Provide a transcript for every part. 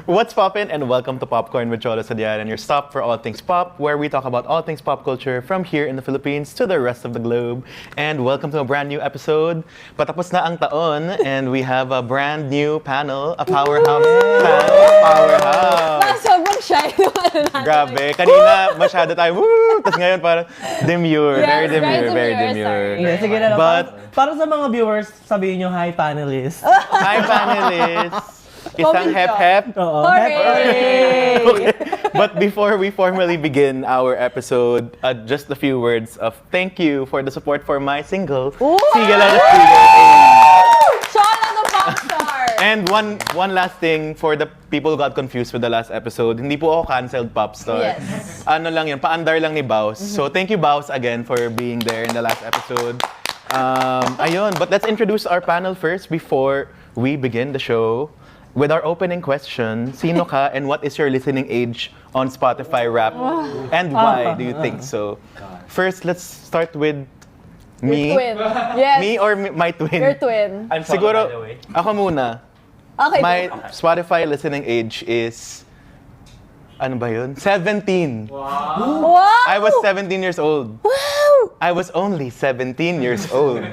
What's poppin', and welcome to Popcorn with Cholo and your stop for all things pop, where we talk about all things pop culture from here in the Philippines to the rest of the globe. And welcome to a brand new episode. Patapos na ang taon, and we have a brand new panel, a powerhouse panel. Powerhouse! Sobrang shy naman natin. Grabe, kanina masyado tayo, woo! Tapos ngayon parang demure, Yes, very demure, very demure, demure. sorry. Yeah, sige na lang. But, para sa mga viewers, sabihin nyo, hi panelists. hi panelists! Isang hep-hep. Oo. Hooray! Okay. But before we formally begin our episode, just a few words of thank you for the support for my single, Sige Lang Nang Sige. Cholo the pop star! And one last thing for the people who got confused with the last episode, hindi po ako canceled pop star. Yes. Ano lang yun, paandar lang ni Baus. So thank you Baus again for being there in the last episode. Ayun, but let's introduce our panel first before we begin the show. With our opening question, sino ka and what is your listening age on Spotify Rap? And why do you think so? First, let's start with me. Twin. Yes. Me or my twin? Your twin. I'm Cholo, Siguro, by the way. ako muna. Okay. My Spotify listening age is, ano ba yun? 17. Wow! I was 17 years old. Wow! I was only 17 years old.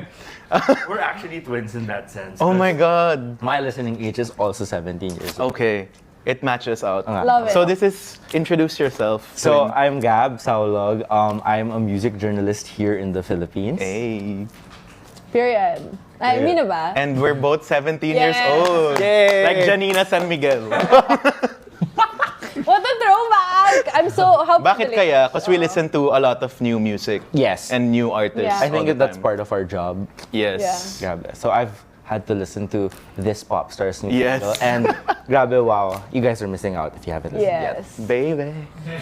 We're actually twins in that sense. Oh my God. My listening age is also 17 years old. Okay, it matches out. Love it. So this is, introduce yourself. So twin. I'm Gab Saulog. I'm a music journalist here in the Philippines. Hey. Period. Ay, Period. mi na ba? And we're both 17 years Yes. old. Yay! Like Janina San Miguel. What a throwback! I'm so, how Bakit kaya? Because we listen to a lot of new music. Yes. And new artists. Yeah. I think all the that's time. part of our job. Yes. Grabe. So I've had to listen to this pop star's new Yes. single. And grabe, wow. You guys are missing out if you haven't listened Yes. Baby. yet.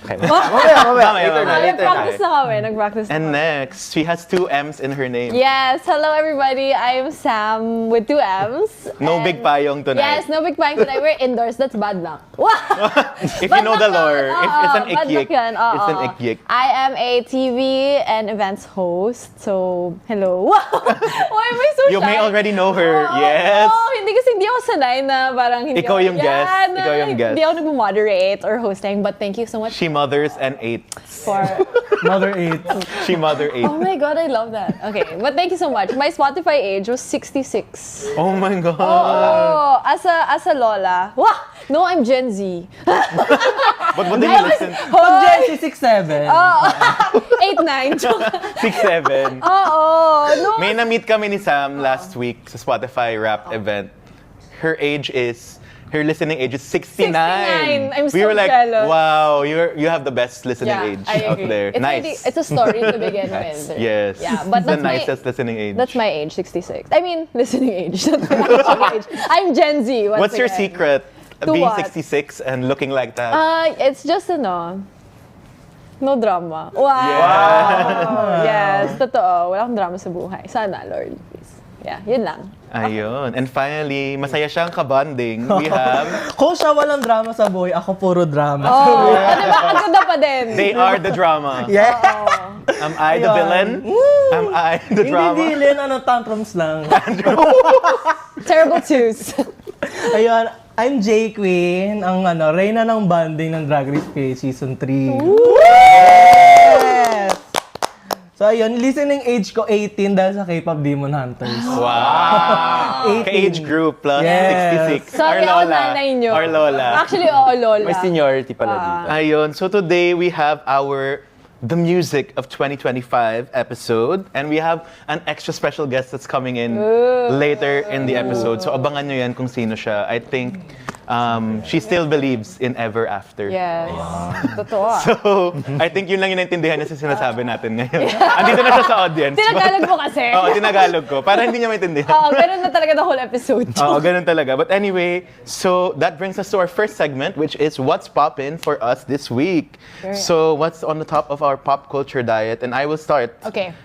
Okay. Later na, later na. Nag-practice na kami. Nag-practice na And kami. next, she has 2 M's in her name. Yes. Hello, everybody. I'm Sam with 2 M's. No And- big payong tonight. Yes, no big payong tonight. We're indoors. That's bad luck. Wow! If you know the lore, if it's an bad luck ikyik, yan. Oo. it's an ikyik. I am a TV and events host. So, hello. Wow! Why am I so You shy? may already know her. Oo, Yes. oo. Hindi ako sanay na parang hindi Ikaw ako, yung guest. na Ikaw yung guest. Hindi ako nag-moderate or hosting. But thank you so much She mothers and 8. for... Mother 8. She mother 8. Oh my God, I love that. Okay, but thank you so much. My Spotify age was 66. Oh my God. Oh, as a lola. Wow! No, I'm Gen Z. But what did you listen? Pag Gen Z 6'7". 8-9. 6'7". Oo. No. May na-meet kami ni Sam last week sa Spotify rap event. Her listening age is 69. 69. I'm We so were like, jealous. wow, you have the best listening Yeah, age I out agree. there. It's Nice. really- it's a story to begin with. Yes. Yeah, but the that's my, nicest listening age. that's my age, 66. I mean, listening age. That's my actual age. I'm Gen Z. once What's your again. secret? To Being what? 66 and looking like that. It's just no drama. Wow. Yes, totoo. Wala akong drama sa buhay. Sana, Lord. Please. Yeah, yun lang. Ayun. And finally, masaya siyang kabanding. We have, Kung siya walang drama sa buhay, ako puro drama. Oh, ano ba? Ang ganda pa din. they are the drama. Yeah. Am I the Ayun. villain? Am I the Hindi drama? villain, tantrums lang. Terrible twos. Ayun, I'm J. Quinn, ang reyna ng banding ng Drag Race PH Season 3. Yes! So ayun, listening age ko 18 dahil sa K-pop Demon Hunters. Wow! 18. Ka-age group plus Yes. 66. Sorry Our ako, lola. nanay nyo. Our lola. Actually, oo, lola. May seniority pala dito. Ayun. So today we have our The Music of 2025 episode, and we have an extra special guest that's coming in later in the episode. So abangan nyo yan kung sino siya. I think she still believes in ever after. Yes. Totoo. So, I think yun lang yung naintindihan niya sa sinasabi natin ngayon. Andito na siya sa audience. Tinagalog mo kasi. Oo, tinagalog ko. Para hindi niya maintindihan. Oo, ganun na talaga the whole episode. Oo, ganun talaga. But anyway, so that brings us to our first segment, which is What's Poppin' for us this week. So, what's on the top of our pop culture diet? And I will start. Okay.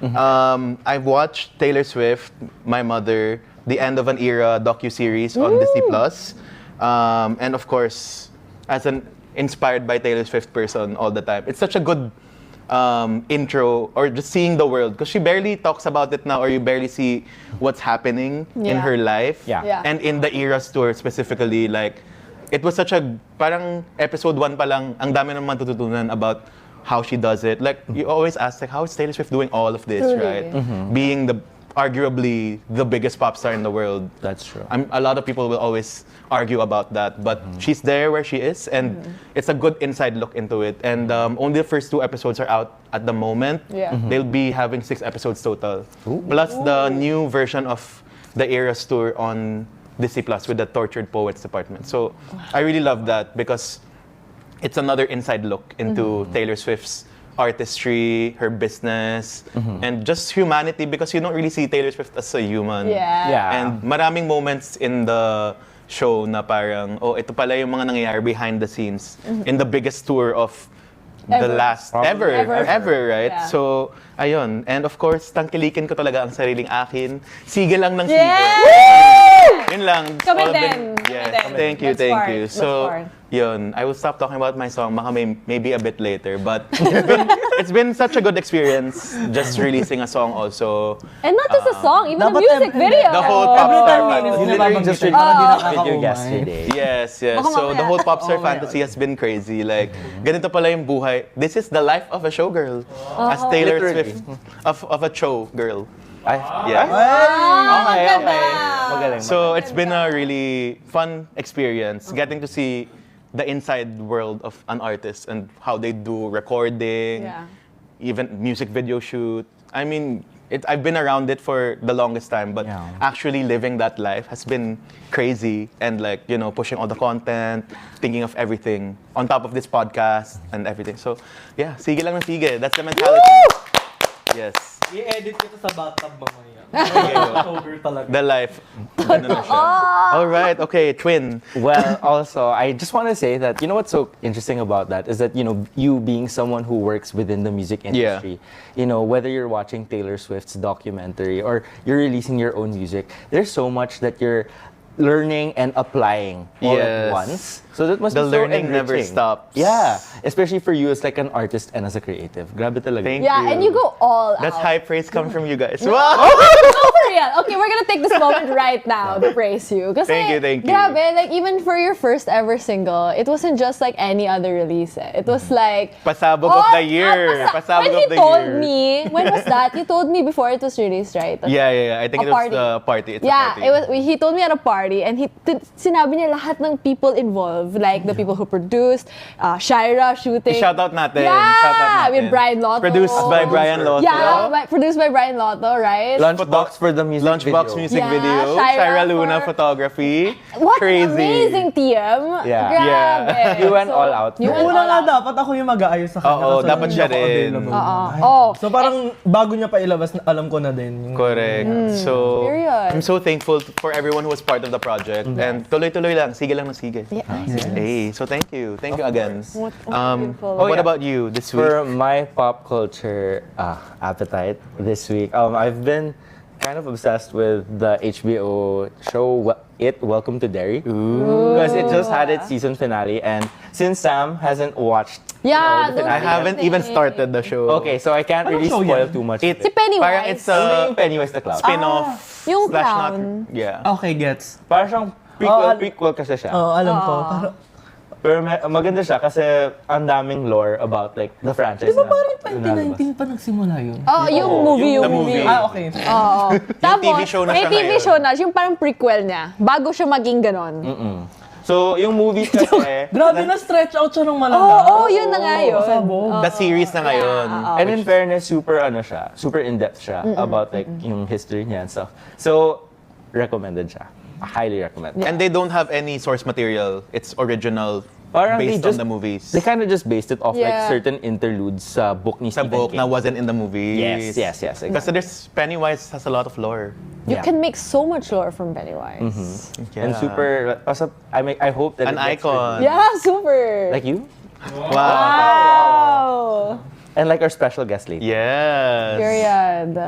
I've watched Taylor Swift, My Mother, The End of an Era docuseries on Disney Plus. And of course, as an inspired by Taylor Swift person all the time, it's such a good intro or just seeing the world because she barely talks about it now or you barely see what's happening in Yeah. her life Yeah. Yeah. and in the Eras tour specifically, like it was such a, parang episode 1 pa lang, ang dami naman matututunan about how she does it. Like, you always ask, like, how is Taylor Swift doing all of this, Truly. right? Being arguably the biggest pop star in the world. That's true. A lot of people will always argue about that, but she's there where she is, and it's a good inside look into it. And only the first 2 episodes are out at the moment. Yeah. They'll be having 6 episodes total. Plus the new version of the Eras Tour on Disney Plus with the Tortured Poets department. So I really love that because it's another inside look into Taylor Swift's artistry, her business, and just humanity, because you don't really see Taylor Swift as a human. Yeah. And maraming moments in the show na parang, oh, ito pala yung mga nangyayari behind the scenes in the biggest tour of the Ever. last ever, right? Yeah. So, ayun. And of course, tangkilikin ko talaga ang sariling akin. Sige lang ng sige. Yeah! Yun lang. Kami All of din. it. Kami Yes. din. Thank you, That's thank part. you. That's So, part. yun. I will stop talking about my song. Baka maybe a bit later. But it's been such a good experience just releasing a song also. And not just a song, even a Dapat music video. The whole pop Every star 10 minutes, fantasy. binabanggit Just yun. released Parang di video nakakaumay. yesterday. Yes, yes. Baka So mamaya. the whole pop star Mamaya. fantasy has been crazy. Like, ganito pala yung buhay. This is the life of a showgirl. As Taylor Literally. Swift of a show girl. Ay, Yeah. okay, ganda. okay. Magaling. So it's been a really fun experience getting to see the inside world of an artist and how they do recording, Yeah. even music video shoot. I mean, I've been around it for the longest time, but Yeah. actually living that life has been crazy, and like, you know, pushing all the content, thinking of everything on top of this podcast and everything. So yeah, sige lang ng sige. That's the mentality. Yes. I-edit ko to sa bathtub mamaya. October talaga. The life. Ganun na siya. All right. Okay, Twin. Well, also, I just want to say that, you know what's so interesting about that is that, you know, you being someone who works within the music industry, you know, whether you're watching Taylor Swift's documentary or you're releasing your own music, there's so much that you're learning and applying all Yes. at once. So that must The be so learning never enriching. stops. Yeah, especially for you as like an artist and as a creative. Grabe talaga. Thank Yeah, you. and you go all That's out. high praise coming from you guys. Wow! No, for real. Okay, we're gonna take this moment right now to praise you. Kasi, Thank you, thank you. grabe, like even for your first ever single, it wasn't just like any other release. It was like... Pasabog of the year. Pasabog when of he the told year. me, when was that? He told me before it was released, right? Yeah. I think A it was party. the party. It's a Yeah, party. it was. He told me at a party, and sinabi niya lahat ng people involved, like the people who produced, Shira shooting. Shout out natin. Yeah, Shout out natin. with Brian Lotto. Produced by Brian Lotto. Yeah, produced by Brian Lotto, right? Lunchbox for the music Lunchbox video. music Yeah, video. Shira Shira Luna for- photography. What Crazy. an amazing team. Yeah. Grabe. You went all out. You went Una all nga out. dapat ako yung mag-aayos sa kanya. Oo, kasi dapat hindi siya ako rin. available. Oh, So parang bago niya pa ilabas, alam ko na din. Correct. So, Period. I'm so thankful for everyone who was part of the project. And tuloy-tuloy lang. Sige lang na sige. Yeah. Hey, so thank you. Thank you again. What beautiful. What yeah. about you this week? For my pop culture appetite this week, I've been kind of obsessed with the HBO show Welcome to Derry. Because it just had its season finale, and since Sam hasn't watched, Yeah, the don't I finale, haven't even started the show. okay, so I can't Anong really show spoil yan? too much. It's of it. Pennywise. parang it's Hindi a yung Pennywise the Clown. spin-off. yung slash clown. Yeah. Okay, gets. Parang siyang prequel kasi siya. Oo, alam ko. Pero, Pero maganda siya kasi ang daming lore about like the franchise. di ba na parang pinalabas. 2019 pa nagsimula yun? Oh, yung movie, yung yung movie. movie. Okay. Oo. Tapos, TV show na may siya TV ngayon. show na, yung parang prequel niya, bago siya maging ganon. So, yung movie kasi, Grabe na stretch out siya ng malala. Oo, yun na nga yun. Pasabog. The series na ngayon. and in fairness, super in-depth siya about like yung history niya and stuff. So, recommended siya. Highly recommend. And they don't have any source material. It's original Parang based they on the movies. They kind of just based it off like Yeah. certain interludes sa book ni Sa Stephen book King. na wasn't in the movies. Yes, exactly. Kasi there's Pennywise has a lot of lore. You Yeah. can make so much lore from Pennywise. And Yeah. super, I hope that An it gets icon. Yeah, super. Like you? Wow. Wow. And like our special guest lady. Yes. Period.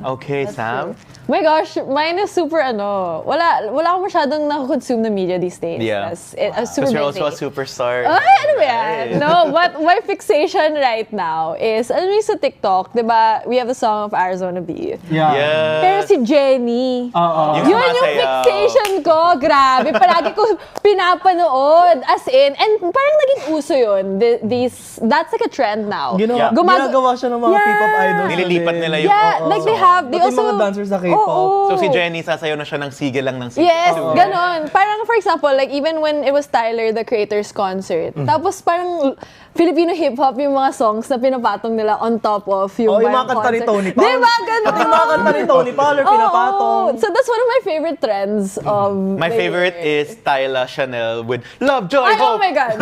Okay, Sam. My gosh, mine is super wala akong masyadong nakakonsume na media these days. Yeah. Super Because you're also a busy. superstar. Ay, ano ba yan? No, but my fixation right now is, alam mo yung sa TikTok, di ba, we have the song of Arizona Bee. Yeah. Yes. Pero si Jenny, Oo. yun yung sumasayaw. fixation ko. Grabe, palagi ko pinapanood. As in, and parang naging uso yun. That's like a trend now. Ginagawa siya ng mga K-pop idols. Nililipat nila yung... Yeah, like they have, they Pati also... mga dancers sa K-pop. Oo. So si Jenny, sasayaw na siya ng sige lang ng sige. Yes, ganon. Parang for example, like even when it was Tyler, the Creator's concert, tapos parang Filipino hip-hop yung mga songs na pinapatong nila on top of yung Yung parang mga kanta ni concert. Tony Paul. Diba, ganon? Pati yung mga kanta ni Tony Paul, pinapatong. So that's one of my favorite trends of My the favorite year. is Tyla Chanel with Love, Joy, Ay, oh Hope. my God.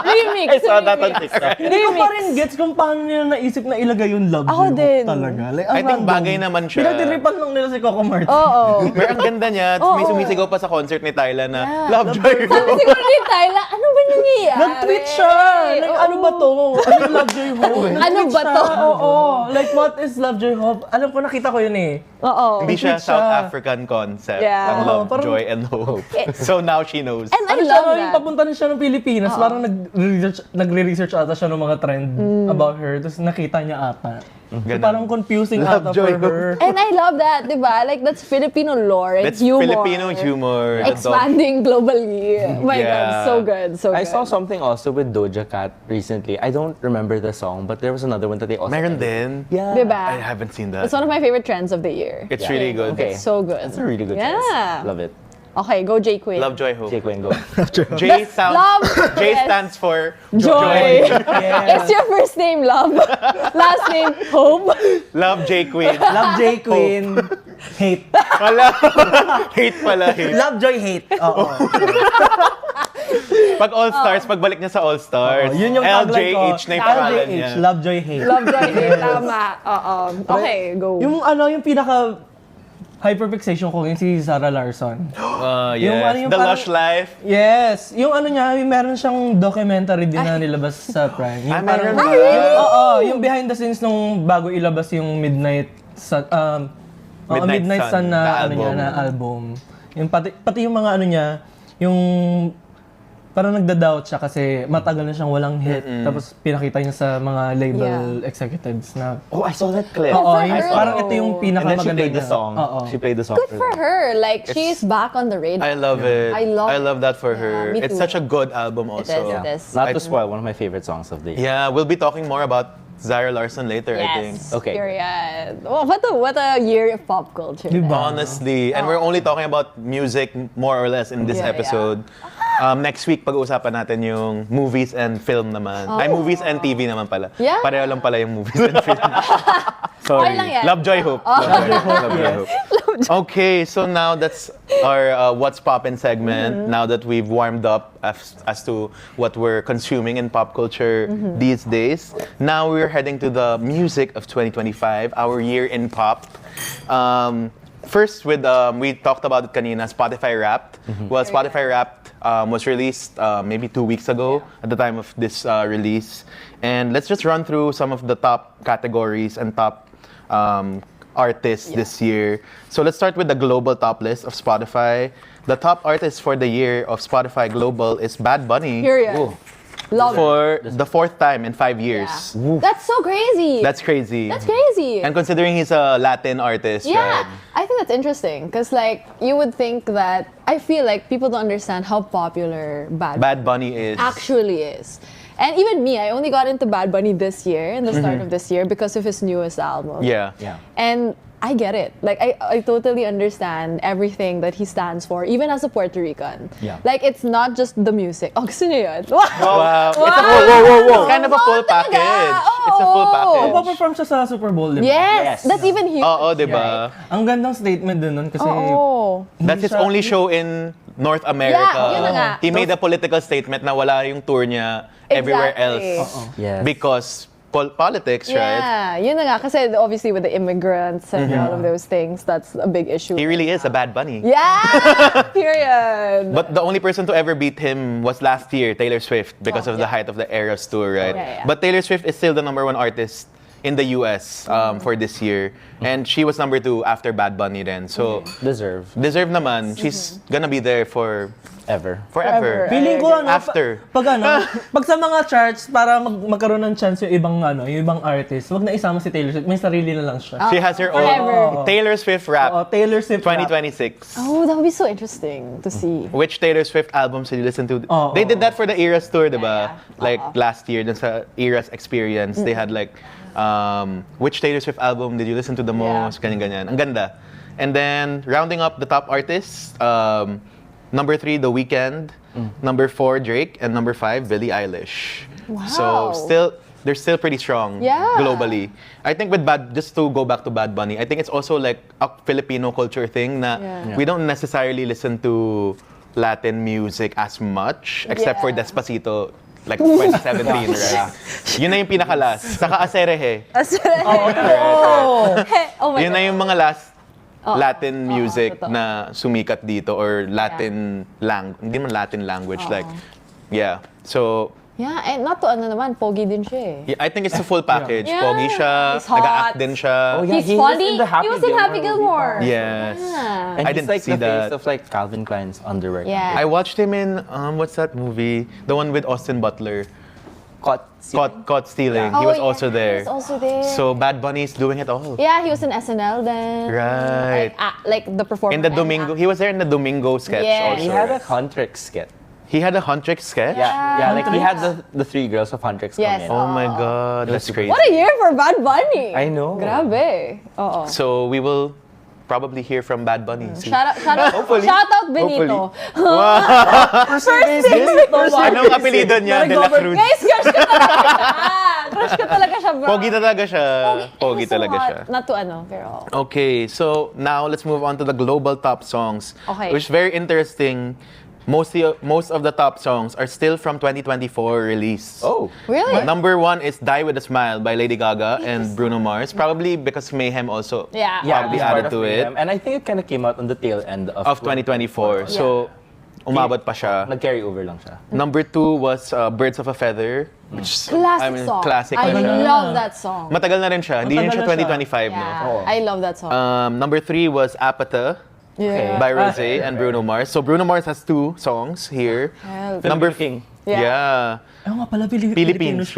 Remix. I saw that on remix. TikTok. Hindi ko pa rin gets kung paano nila naisip na ilagay yung love Ako joy din. talaga. Like, I think bagay naman siya. Pinagtiripan lang nila si Coco Martin. Oo. Pero ang ganda niya, may sumisigaw pa sa concert ni Tyla na Yeah. Love, Joy, Sabi Hope. siguro ni Tyla, ano ba nangyayari? Nag-tweet siya! Like, ano ba to? Ano yung Love Joy Hope? Ano ba to? Oo. Like, what is Love Joy Hope? Alam ko, nakita ko yun eh. Oo. Hindi siya Nag-tweet South siya. African concept Yeah. ng Love, Parang- Joy, and Hope. So now she knows. And I Ano siya, love yung that. papunta na siya ng Pilipinas, parang nagre-research ata siya ng mga trend about her, tapos nakita niya ata. So, Ganun. parang confusing Love, ata joy, for her. And I love that, di ba? Like, that's Filipino lore and That's humor. Filipino humor. Expanding globally. My God, Yeah. so good, so good. I saw something also with Doja Cat recently. I don't remember the song, but there was another one that they also Meron edited. din. Yeah. Diba? I haven't seen that. It's one of my favorite trends of the year. It's really good. Okay. So good. That's a really good Yeah. choice. Love it. Okay, go J Quinn. Love, Joy, Hope. Jake Wayne, go. J sounds. Love. J Yes. stands for Joy. Yeah. It's your first name, love. Last name, hope. Love, J Queen. Love J Queen. Hate. Wala. Hate pala, hate. Love Joy Hate. Oo. Pag All-Stars, pagbalik niya sa All-Stars, Yun yung tagline ko. LJH na yung pangalan niya. LJH, Love Joy Hate. Love Joy, tama. Oo. Okay, go. Yung pinaka hyperfixation ko yung si Sarah Larson. Yes. yung The parang- Lush Life. Yes, yung ano niya, yung meron siyang documentary din na nilabas sa Prime. Yung meron ba? Oo, yung behind the scenes nung bago ilabas yung Midnight Sun, Midnight Sun, na the ano niya album. na album. Yung pati yung mga ano niya, yung parang nagda-doubt siya kasi matagal na siyang walang hit. Tapos pinakita niya sa mga label executives na Oh, I saw that clip. oo, for yung, her, parang though. ito yung And then she pinakamaganda played the niya. song. Oo. She played the song. Good for her. Like, she's back on the radar. I love it. I love that for her. me It's too. such a good album also. It is. Not to spoil, one of my favorite songs of the year. Yeah, we'll be talking more about Zara Larson later, I think. Yes. Okay. Period. Oh, what a year of pop culture. Honestly. And we're only talking about music more or less in this Yeah, episode. Next week, pag-uusapan natin yung movies and film naman. Ay, movies and TV naman pala. Yeah. Pareho lang pala yung movies and film. Sorry. Okay lang yan. Love, Joy, Hope. Love, Joy, Hope. Love, Joy, Hope. Okay, so now that's our What's Poppin' segment. Now that we've warmed up as to what we're consuming in pop culture these days, now we're heading to the music of 2025, our year in pop. First, with we talked about it kanina, Spotify Wrapped. Well, Spotify Wrapped was released maybe 2 weeks ago at the time of this release. And let's just run through some of the top categories and top artists this year. So let's start with the global top list of Spotify. The top artist for the year of Spotify Global is Bad Bunny. Period. Ooh. Love it. For the 4th time in 5 years. Yeah. That's so crazy. That's crazy. That's crazy. And considering he's a Latin artist, yeah, right? I think that's interesting because, like, you would think that I feel like people don't understand how popular Bad Bunny is. actually is. And even me, I only got into Bad Bunny this year, in the start of this year, because of his newest album. Yeah. Yeah. And I get it. Like, I totally understand everything that he stands for, even as a Puerto Rican. Yeah. Like, it's not just the music. Oh, gusto niyo yun? Wow. Wow. It's kind of a full Wow, talaga. package. It's a full Oo. package. Magpa-perform siya sa Super Bowl, di ba? Yes, that's even huge. Oo, diba? Ang gandang statement din nun kasi Oo. That's his only show in North America. Yeah, yun na nga. He made a political statement na wala yung tour niya everywhere Exactly. else. Yes. Because politics, right? Yeah, yun na nga. Kasi obviously with the immigrants and all of those things, that's a big issue. He really is a bad bunny. Yeah! Period. But the only person to ever beat him was last year, Taylor Swift, because of the height of the Eras tour, right? Yeah, yeah. But Taylor Swift is still the #1 artist in the US for this year. And she was #2 after Bad Bunny then. So, Deserve. deserve naman. She's gonna be there for Ever. forever. Feeling ko After. pag sa mga charts para magkaroon ng chance yung ibang artist, wag na isama si Taylor Swift, may sarili na lang siya. She has her Forever. own Taylor Swift rap Taylor Swift rap. 2026. Oh, that would be so interesting to see. Which Taylor Swift albums did you listen to? They did that for the Eras tour, diba? Like last year, dun sa Eras Experience, they had like, which Taylor Swift album did you listen to the most? Ganyan-ganyan. Ang ganda. And then, rounding up the top artists, #3, The Weeknd, #4, Drake, and #5, Billie Eilish. Wow. So they're still pretty strong Yeah. globally. I think just to go back to Bad Bunny, I think it's also like a Filipino culture thing na we don't necessarily listen to Latin music as much, except for Yeah. Despacito, like 2017, right? Yun na yung pinakalas. Saka Aserehe. Oh my Yun na God. yung mga last Latin music totoo. na sumikat dito or Latin hindi man Latin language like so Yeah, and not to ano naman, pogi din siya eh. I think it's a full package. Yeah. Pogi siya, He's hot. nag-act din siya. Oh, yeah. He's he was funny. in the Happy He was in Happy Gilmore Gilmore. Yes. Yeah. And I he's didn't like see the that. face of like Calvin Klein's underwear. Yeah. I watched him in what's that movie? The one with Austin Butler. Caught stealing. He was also there. He was also there. So Bad Bunny is doing it all. Yeah, he was in SNL then. Right. Like the performance. In the Domingo, he was there in the Domingo sketch Yeah. also. He had a right? Huntrix skit. He had a Huntrix sketch? Yeah, like he had the 3 girls of Huntrix Yes. come in. Oh my God, that's crazy. What a year for Bad Bunny. I know. Grabe. Oo. So we will probably hear from Bad Bunny soon. Shout out Benito. Anong apelido niya? De La Cruz. Guys, crush ko talaga siya. Crush ko talaga siya, bro. Pogi talaga siya. Pogi So talaga hot. siya. Not to ano, pero... Okay, so now let's move on to the global top songs. Okay. Which is very interesting. Most of the top songs are still from 2024 release. Oh. Really? #1 is Die With A Smile by Lady Gaga and Bruno Mars. Probably because Mayhem also Yeah. probably it's part added of to it. Mayhem. And I think it kind of came out on the tail end Of 2024. So, umabot pa siya. Nag-carry over lang siya. #2 was Birds of a Feather. Which, Classic song. Classic I na siya. love that song. Matagal na rin siya. Hindi rin siya Matagal na siya. 2025, no? Yeah, I love that song. #3 was Apata Yeah. by Rosé and Bruno Mars. So Bruno Mars has 2 songs here. Yeah. Number King. Yeah. Ano nga pala, Philippines.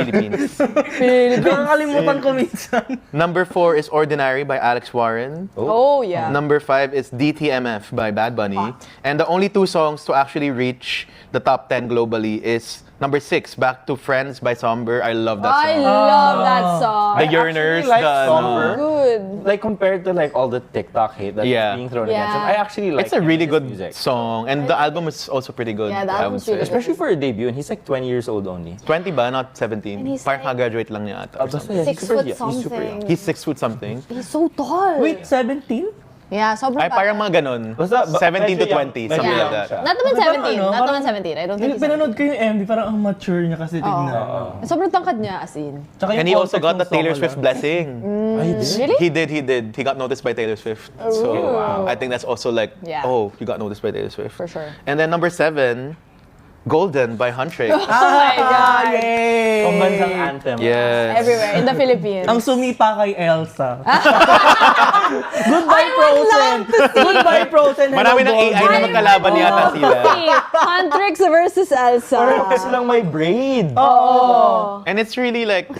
Nakakalimutan ko minsan. #4 is Ordinary by Alex Warren. Oh, yeah. #5 is DTMF by Bad Bunny. And the only 2 songs to actually reach the top 10 globally is #6, Back to Friends by Somber. I love that I song. love that song. The Yearners, like the Somber. Good. Like compared to like all the TikTok hate that's Yeah. being thrown Yeah. against him, I actually like It's a really his good music. song. And the album is also pretty good. Yeah, the I album's would say. really good. Especially for a debut, and he's like 20 years old only. 20 ba? Not 17. And he's Parang like- graduate lang niya ata. or Basta something. yeah, 6 he's super foot young. He's super young. something. He's 6 foot something. He's so tall. Wait, 17? Yeah, sobrang Ay, parang mga ganun. Basta, 17 to medyo 20, young. something Medyo like that. young siya. Not naman Parang 17. ano, Not parang- naman 17. I don't think he's Pinanood ko yung MV, parang ang mature niya kasi tignan. Sobrang tangkad niya, as in. Tsaka yung And he also concept got ng the Taylor song Swift wala. blessing. Really? He did. He got noticed by Taylor Swift. So I think that's also like, Yeah. oh, you got noticed by Taylor Swift. For sure. And then #7, Golden by Huntrix. Oh my God. Yay! Pambansang anthem. Yes. Everywhere, in the Philippines. Ang sumipa kay Elsa. Goodbye, Frozen! Goodbye, Frozen! Hello, Marami ng AI na Golden. magkalaban yata sila. Huntrix versus Elsa. Kasi lang may braid. And it's really like,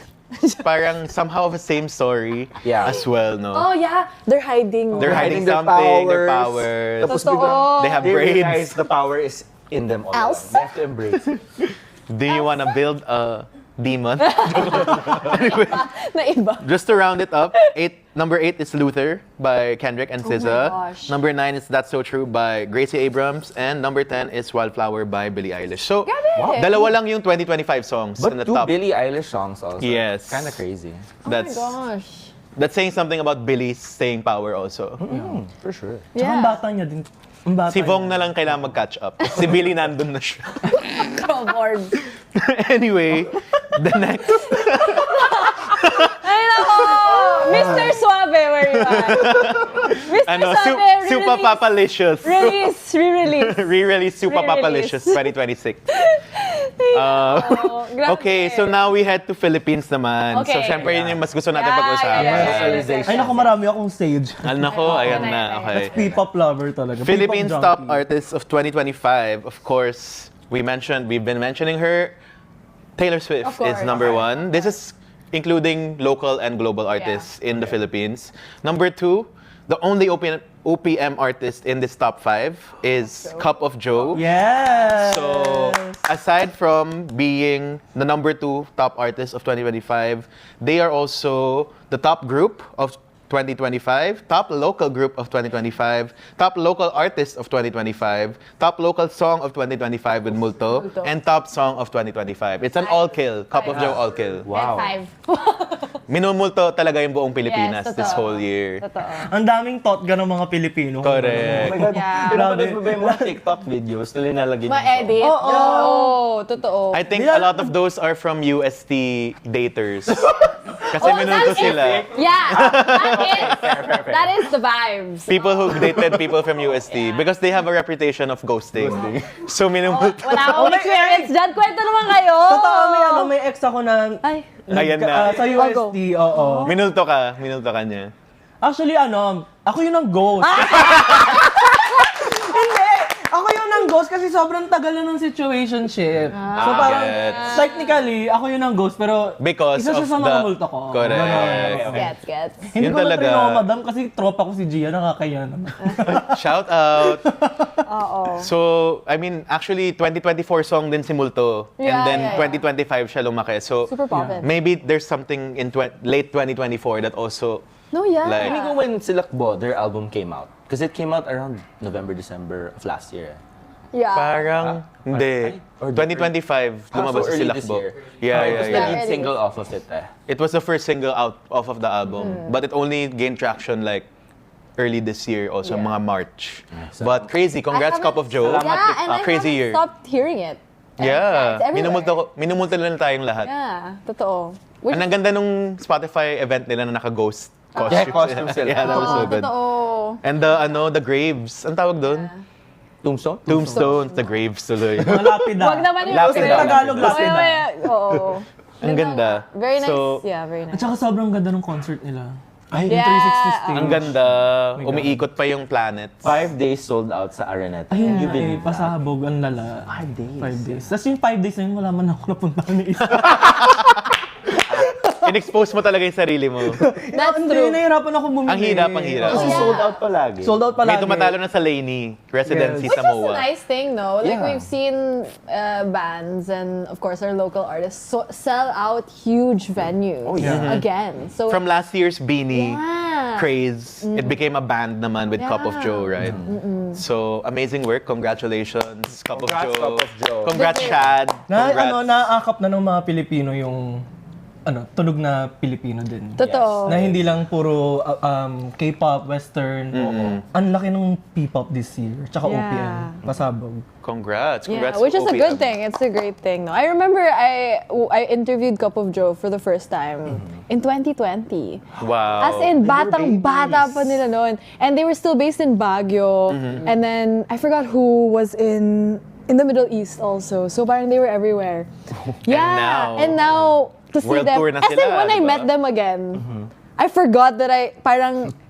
parang somehow of the same story Yeah. as well, no? Oh yeah, they're hiding. They're hiding their something, their powers. powers. Tapos Totoo. biglang, They have they braids. realize the power is in them all. Elsa? They have to embrace it. Do you want to build a demon? Na iba. Just to round it up, #8 is Luther by Kendrick and SZA. gosh. #9 is That's So True by Gracie Abrams. And #10 is Wildflower by Billie Eilish. So, Grabe. dalawa lang yung 2025 songs But in the 2 top. Billie Eilish songs also. Yes. Kind of crazy. That's, Oh my gosh. that's saying something about Billie's staying power also. For sure. Tsaka ang Yeah. bata niya din. Ang bata Si Vong niya. na lang kailangan mag-catch up. Si Billie nandun na siya. Come on. Anyway, the next Miss Ano, sabi, Super Papalicious. Re-release. Re-release Super Re-release. Papalicious 2026. Grabe. Okay, so now we head to Philippines naman. So, Okay. syempre, yun yung mas gusto natin Yeah, pag-usapan. yeah. Ay, naku, marami akong stage. Nako, ayan Okay, na. okay. Okay. P-pop lover talaga. Philippines P-pop top junkie. artists of 2025. Of course, we've been mentioning her. Taylor Swift Of course. is number one. This is including local and global artists in the Philippines. Number two, the only OPM artist in this top 5 is Cup of Joe. Yes! So, aside from being the number 2 top artist of 2025, they are also the top group of 2025, top local group of 2025, top local artist of 2025, top local song of 2025 with Multo, and top song of 2025. It's an all-kill, Cup of Joe all-kill. Wow. Five. Minumulto talaga yung buong Pilipinas Yes, this totoo. whole year. Totoo. Ang daming thought ng mga Pilipino. Correct. Oh my God. Yeah. Pinapanood mo ba yung mga TikTok videos na linalagay yung song? Ma-edit. Oo, totoo. I think a lot of those are from UST daters. Kasi minulto that's sila. Yeah, that is the vibes. People who dated people from UST because they have a reputation of ghosting. So minumulto. Wala akong experience dyan. Kwento naman kayo. Totoo, may ex ako na Ay. Ayan na. sa UST, oo. Minulto ka niya. Actually, ako yun ang ghost. Hindi! Ako yun ang ghost kasi sobrang tagal na ng situationship. So parang, Gets. technically, ako yun ang ghost, pero Because isa siya of sa mga the- multo ko. Correct. Ganon. Gets. Hindi Yun ko na talaga. trino, madam, kasi tropa ko si Gia, nakakaya naman. Shout out. Oo. So, I mean, actually, 2024 song din si Multo. Yeah, and then yeah, yeah. 2025 siya lumaki. So, Super poppin'. maybe there's something in late 2024 that also, No, yeah. Like- Feeling ko when Silakbo, their album came out. Because it came out around November, December of last year. Yeah. parang, hindi. Or 2025, lumabas so si early this Silakbo. year. Yeah, It was yeah, the yeah. lead Early single off of it. It was the first single out off of the album. But it only gained traction like early this year, also Yeah. mga March. so- But crazy, congrats I Cup of Joe. Yeah, and I Crazy haven't year. stopped hearing it. Yeah, It's everywhere. minumulto lang tayong lahat. Yeah, totoo. Which And ang ganda nung Spotify event nila na naka-ghost costumes. Yeah, costumes sila. Yeah, that was so good. Totoo. And the graves, ang tawag doon? Tombstone? Tombstones, the graves tuloy. Mga lapida. Wag naman yung Lapida. Tagalog lapida. Oo. Ang ganda. Very nice. So, Yeah, very At nice. saka sobrang ganda ng concert nila. Ay, Yeah. yung 360 stage. ang ganda. Umiikot pa yung planets. 5 days sold out sa Araneta. Ayun, You believe that? pasabog, ang lala. 5 days. 5 days. Tapos yung 5 days na yun, wala man ako napuntahan ni isa. In-expose mo talaga yung sarili mo. That's Hindi, true. nahihirapan ako bumili. Ang hirap, ang hirap. Kasi Yeah. sold out palagi. Sold out palagi. May tumatalo na sa Lainey, residency Yes. sa Which is a MOA. nice thing, no? Like, Yeah. we've seen bands and, of course, our local artists sell out huge venues yeah. again. So From last year's Beanie Yeah. craze, it became a band naman with Cup of Yeah. Joe, right? So, amazing work. Congratulations, Cup of Congrats, Joe. Cup of Joe. Congrats, Good Shad. Congrats. Naaakap na ng mga Pilipino yung tunog na Pilipino din. totoo. Na hindi lang puro K-pop, Western. Ang laki ng P-pop this year. Tsaka Yeah. OPM. Pasabog. Congrats. Yeah, Congrats which to is a OPM. good thing. It's a great thing. No, I remember I interviewed Cup of Joe for the first time in 2020. Wow. As in, batang-bata pa nila noon. And they were still based in Baguio. And then, I forgot who was in the Middle East also. So parang they were everywhere. Yeah. And now to see World them. tour na As in, sila, when I diba? met them again, I forgot that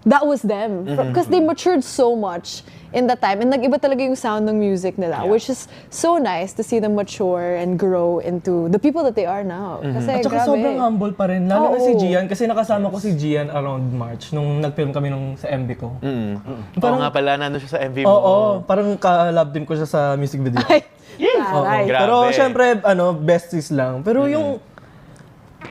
that was them. Because they matured so much in that time. And nag-iba talaga yung sound ng music nila. Which is so nice to see them mature and grow into the people that they are now. Kasi At saka grabe. sobrang humble pa rin. Lalo na si Oo. Gian. Kasi nakasama ko si Gian around March nung nag-film kami sa MB ko. Oo nga pala, nandun siya sa MV mo. Oo, parang ka-love din ko siya sa music video. Ay, Oo. taray. Grabe. Pero syempre, besties lang. Pero yung,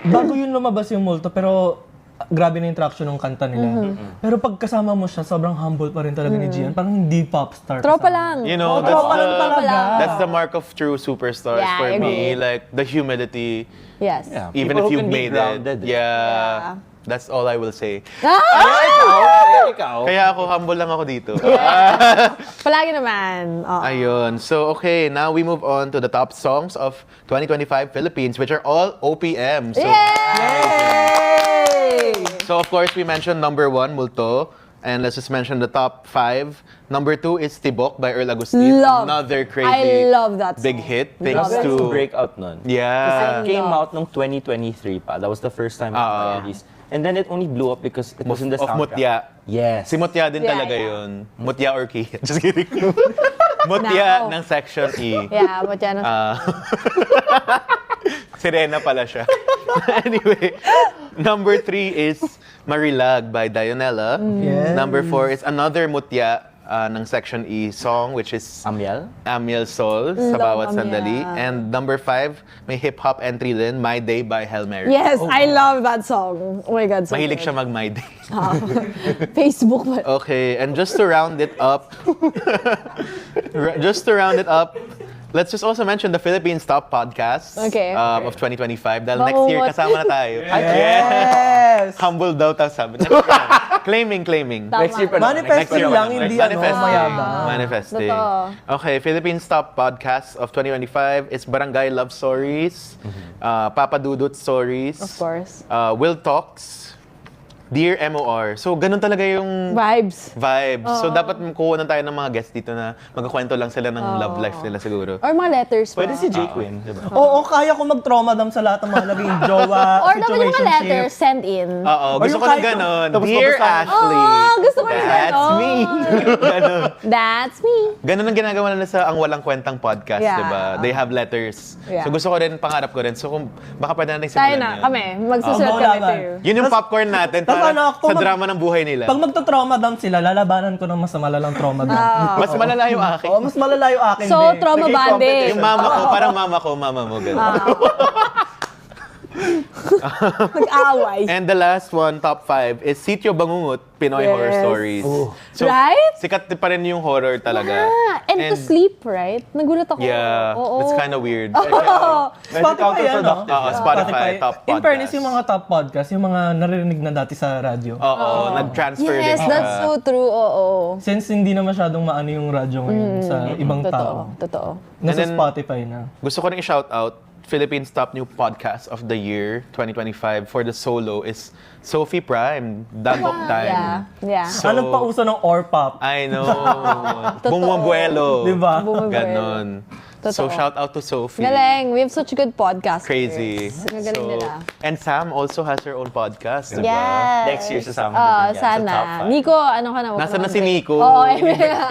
bago yun lumabas yung multo, pero grabe na yung traction ng kanta nila. Pero pag kasama mo siya, sobrang humble pa rin talaga ni Gian. Parang hindi pop star. Tropa kasama. lang. You know, Oo, tropa lang talaga. that's the mark of true superstars Yeah, for I me. agree. Like, the humility, Yes. Yeah. even People if who you've can be made grounded. it. Yeah. That's all I will say. Ikaw. Kaya ako, humble lang ako dito. Palagi naman. Oo. Ayun. So, okay, now we move on to the top songs of 2025 Philippines, which are all OPM. So, Yay! So of course we mentioned number 1, Multo. And let's just mention the top 5. Number 2 is Tibok by Earl Agustin. Love. Another crazy I love that big song. hit. Love Thanks it. to breakout nun. Yeah. It came love. out nung 2023 pa. That was the first time it released. And then it only blew up because it was in the Of soundtrack. Mutya. Yes. Si Mutya din Yeah, talaga yeah. yun. Mutya or Kia. Just kidding. Mutya Nako. ng Section E. Yeah, but yan. Sirena pala siya. Anyway, number 3 is Marilag by Dionella. Yes. Number 4 is another Mutya ng Section E song, which is Amiel? Amiel Sol sa Love Bawat Amiel. Sandali. And number 5, may hip-hop entry din, My Day by Hail Mary. Yes, I love that song. Oh my God, so Mahilig good. siya mag My Day. Facebook pa. Okay, and just to round it up, let's just also mention the Philippines Top Podcast Okay. of 2025. Dahil Baka next year, umat- kasama na tayo. Yes! Humble daw tayo sabi. Next year. Claiming. Tama. Next year pa naman. Manifesting Next year lang, pa naman. hindi Manifesting. mayabang. Manifesting. Totoo. Okay, Philippines Top Podcast of 2025 is Barangay Love Stories, Papa Dudut Stories, Of course. Will Talks, Dear MOR. So, ganun talaga yung Vibes. vibes. So, dapat kukuha tayo ng mga guests dito na magkakwento lang sila ng love life nila siguro. Or mga letters pa. Pwede si J. Quinn, di ba? Oo, kaya ko mag-trauma dam sa lahat ng mga naging jowa, Or dapat yung mga letters situationship. send in. Oo, Or gusto yung ko ng kahit- ganon. tapos Dear babasahin. Ashley. Oo, gusto ko yung That's ganon. me. Ganon. That's me. Ganon ang ginagawa nila sa Ang Walang Kwentang Podcast, Yeah. di ba? They have letters. Yeah. So gusto ko rin, pangarap ko rin. So kung baka pwede natin Tayo simulan na, yun. kami. Magsusulat Oo, kami laban. to you. Yun yung popcorn natin Tas para ano, kung sa drama ng buhay nila. Pag magto-trauma dam sila, lalabanan ko ng mas malalang trauma dam. Mas malala yung akin. Oo, mas malala yung akin. So, din. trauma Naging bonding. competition. Yung mama ko, parang mama mo. Ganun. Mag-away. And the last one, top 5, is Sitio Bangungot, Pinoy Yes. Horror Stories. So, Right? sikat pa rin yung horror talaga. Ah, and to sleep, right? Nagulat ako. Yeah, Oo. it's kind of weird. Spotify yan, no? Oo, Spotify, top podcast. In fairness, yung mga top podcast, yung mga naririnig na dati sa radyo. Oo, nag-transfer din Yes, siya. that's so true. Oo. Since hindi na masyadong maano yung radyo ngayon sa ibang tao. Totoo. Nasa And then- Spotify na. Gusto ko rin i-shout out, Philippines Top New Podcast of the Year 2025 for the solo is Sophie Prime, Dagok Time. Yeah. So, Anong pauso ng or-pop? I know. Bumubuelo. Diba? Bumubuelo. Ganon. So, Totoo. shout out to Sophie. Galing. We have such good podcasters. Crazy. Gagaling nila. And Sam also has her own podcast, diba? Yes. Next year sa Summer Oh, din yan, sa top sana. five. Nico, ano ka na? Huwag Nasaan na ka si mag-break. Nico? Oo,